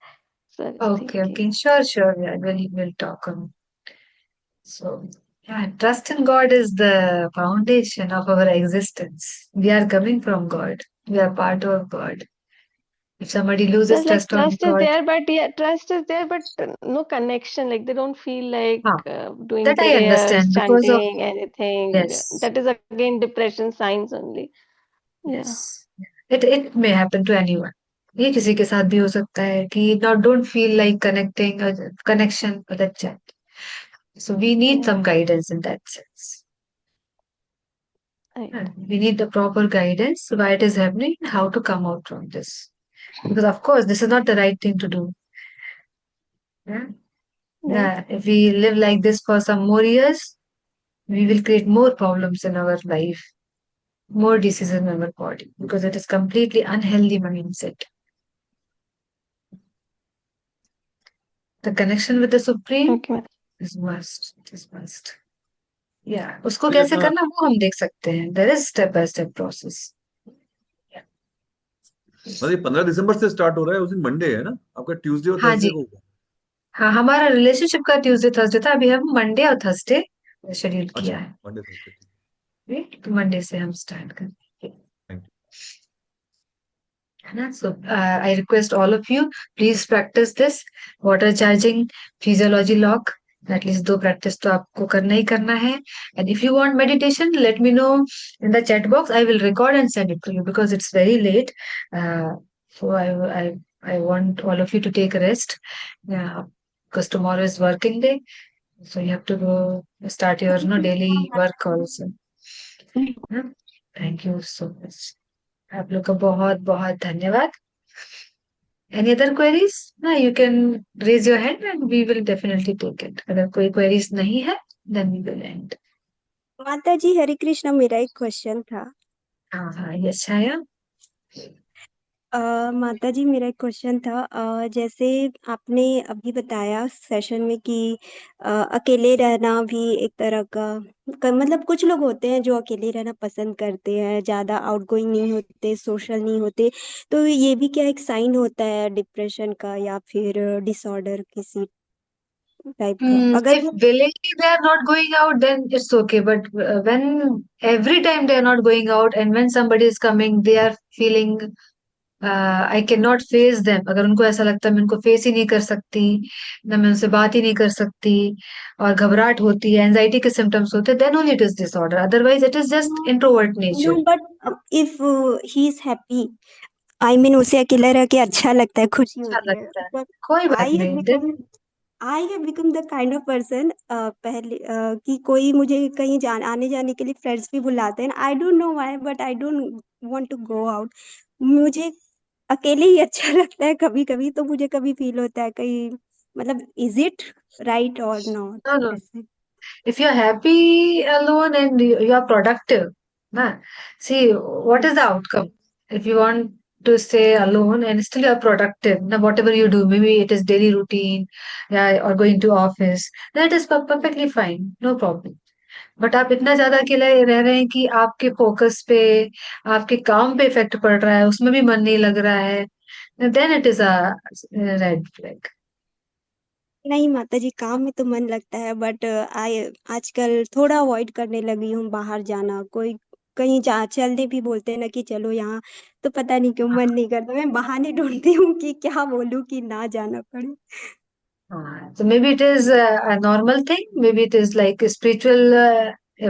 so I was Okay, thinking. sure. Yeah, we'll talk on. So, yeah, trust in God is the foundation of our existence. We are coming from God. We are part of God. If somebody loses Plus, like trust on trust is God, there, but yeah, trust is there, but no connection. Like they don't feel like huh, doing that I prayers, understand because of, chanting, anything. yes, That is again depression signs only. Yeah. yes. It may happen to anyone. ये किसी के साथ भी हो सकता है कि not don't feel like connecting connection with that chat, so we need Yeah. Some guidance in that sense. Right. We need the proper guidance why it is happening and how to come out from this, because of course this is not the right thing to do. Yeah, Right. yeah, if we live like this for some more years, we will create more problems in our life, more diseases in our body, because it is completely unhealthy mindset. The connection with the supreme Okay, Mataji. is must. It is must. Yeah, उसको तो कैसे यहाँ करना वो हम देख सकते हैं. There is step by step process. मतलब ये 15 दिसंबर से स्टार्ट हो रहा है, उस दिन मंडे है ना आपका, ट्यूसडे और हाँ थर्सडे जी. को होगा? हाँ, हमारा रिलेशनशिप का ट्यूसडे थर्सडे था. अभी हम मंडे और थर्सडे शेड्यूल अच्छा, किया है. मंडे थर्सडे, ठीक। तो मंडे से हम स्टार्ट करेंगे, थैंक है ना. So I request all of you, please practice this water charging, physiology lock. At least 2 practice तो आपको करना ही करना है. And if you want meditation, let me know in the chat box. I will record and send it to you because it's very late. So I want all of you to take rest, because tomorrow is working day, so you have to go start your daily work also. Thank you so much. आप लोग का बहुत बहुत धन्यवाद. Any other queries? No, you can raise your hand and we will definitely take it. अगर कोई queries नहीं है, then we will end. माता जी हरे कृष्णा, मेरा एक क्वेश्चन था। हाँ हाँ, यस छाया. माता जी मेरा एक क्वेश्चन था, जैसे आपने अभी बताया सेशन में कि अकेले रहना भी एक तरह का मतलब कुछ लोग होते हैं जो अकेले रहना पसंद करते हैं, ज्यादा आउटगोइंग नहीं होते, सोशल नहीं होते, तो ये भी क्या एक साइन होता है डिप्रेशन का या फिर डिसऑर्डर किसी टाइप का? अगर If वो willingly they are not going out, then it's okay. But when every time they are not going out and when somebody is coming, they are feeling I can not face them. अगर उनको ऐसा लगता है मैं उनको face ही नहीं कर सकती, ना मैं उनसे बात ही नहीं कर सकती, और घबराहट होती है, एंजाइटी के सिम्टम्स होते हैं, then only it is disorder. Otherwise it is just introvert no, nature. But if he is happy, I mean उसे अकेला रह के अच्छा लगता है, खुशी अच्छा होती है, लगता है, बट कोई बात आई हैव नहीं become then. I have become the kind of person, पहले कि कोई मुझे कहीं आने जाने के लिए फ्रेंड्स भी बुलाते हैं, I don't know why but I don't want to go out. मुझे अकेले ही अच्छा लगता है कभी कभी, तो मुझे कभी फील होता है कहीं मतलब इज इट राइट और नॉट नो नो, ऐसे। if you're happy alone and you are productive, na, see what is the outcome. If you want to stay alone and still you are productive, now whatever you do, maybe it is daily routine, yeah, or going to office, that is perfectly fine, no problem. But आप इतना ज्यादा अकेले रह रहे हैं कि आपके focus पे, आपके काम पे इफेक्ट पड़ रहा है, उसमें भी मन नहीं लग रहा है, then it is a red flag. नहीं माता जी, काम में तो मन लगता है बट आई आजकल थोड़ा अवॉइड करने लगी हूँ बाहर जाना। कोई कहीं जा चलने भी बोलते हैं ना कि चलो यहाँ, तो पता नहीं क्यों मन नहीं करता, मैं बहाने ढूंढती हूँ कि क्या बोलूँ कि ना जाना पड़े। So maybe it is a normal thing, maybe it is like a spiritual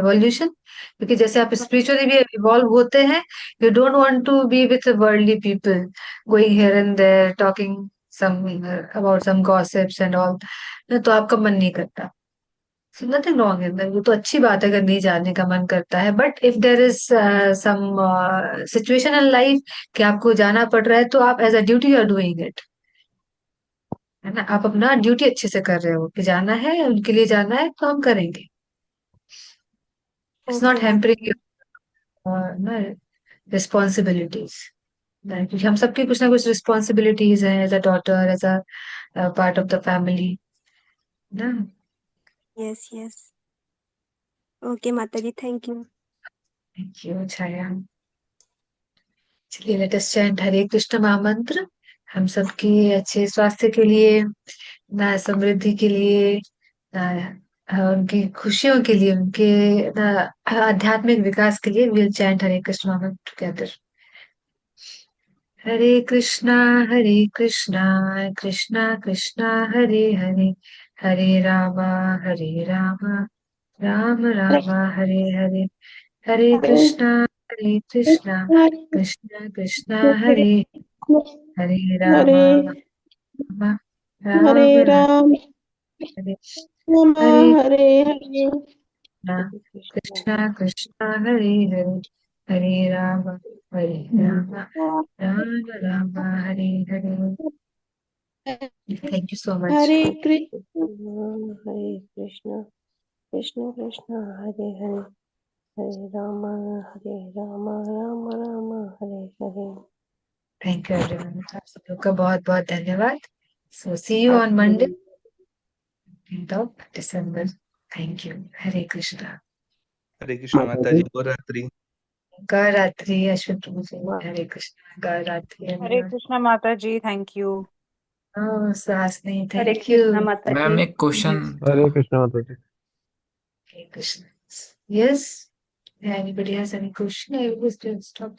evolution. क्योंकि जैसे आप spiritually भी evolve होते हैं, you don't want to be with the worldly people, going here and there, talking some about some gossips and all. ना तो आपका मन नहीं करता. So nothing wrong in that. वो तो अच्छी बात है अगर नहीं जाने का मन करता है. But if there is some situation in life कि आपको जाना पड़ रहा है, तो आप as a duty you are doing it. है ना, आप अपना ड्यूटी अच्छे से कर रहे हो कि जाना है, उनके लिए जाना है तो हम करेंगे. इट्स नॉट ओके माता हैम्परिंग जी। ना रिस्पॉन्सिबिलिटीज. क्योंकि हम सबकी कुछ ना कुछ रिस्पॉन्सिबिलिटीज हैं as a daughter, as a part of the family ना. Yes yes. ओके माता जी, thank you. Thank you Chhaya. चलिए let us chant Hare Krishna महामंत्र, हम सबकी अच्छे स्वास्थ्य के लिए, ना समृद्धि के लिए, ना उनकी खुशियों के लिए, उनके ना आध्यात्मिक विकास के लिए. विल चैंट हरे कृष्ण महामंत्र together. Hare Krishna Krishna Krishna Hare Hare, Hare Rama Hare Rama, Ram Rama Hare Hare. Hare Krishna Krishna Krishna Hare, Hare Hare Rama, Hare Rama Ram Hare Ram Hare Hare Hare Krishna, Krishna Krishna Krishna Hare Hare, Hare Rama, Rama Rama Hare Hare. Thank you so much. Hare Krishna Hare Krishna Krishna Krishna Hare Hare Hare Ram Ram Ram Hare Hare Thank you everyone. आप सब लोग का बहुत बहुत धन्यवाद. So see you on आपको Monday, भी 10th of December. Thank you. Hare Krishna. हरे कृष्ण माता माता जी। जी, शुभ रात्रि। Garatri, Ashwin Prabhu ji. Hare Krishna. Garatri Hare everyone. Krishna Mataji, thank you. Oh, Sasni, Hare thank Krishna you. माता मैम जी एक question था। हरे कृष्ण माता जी। Hare Krishna. Yes. Anybody has any question? I will just stop.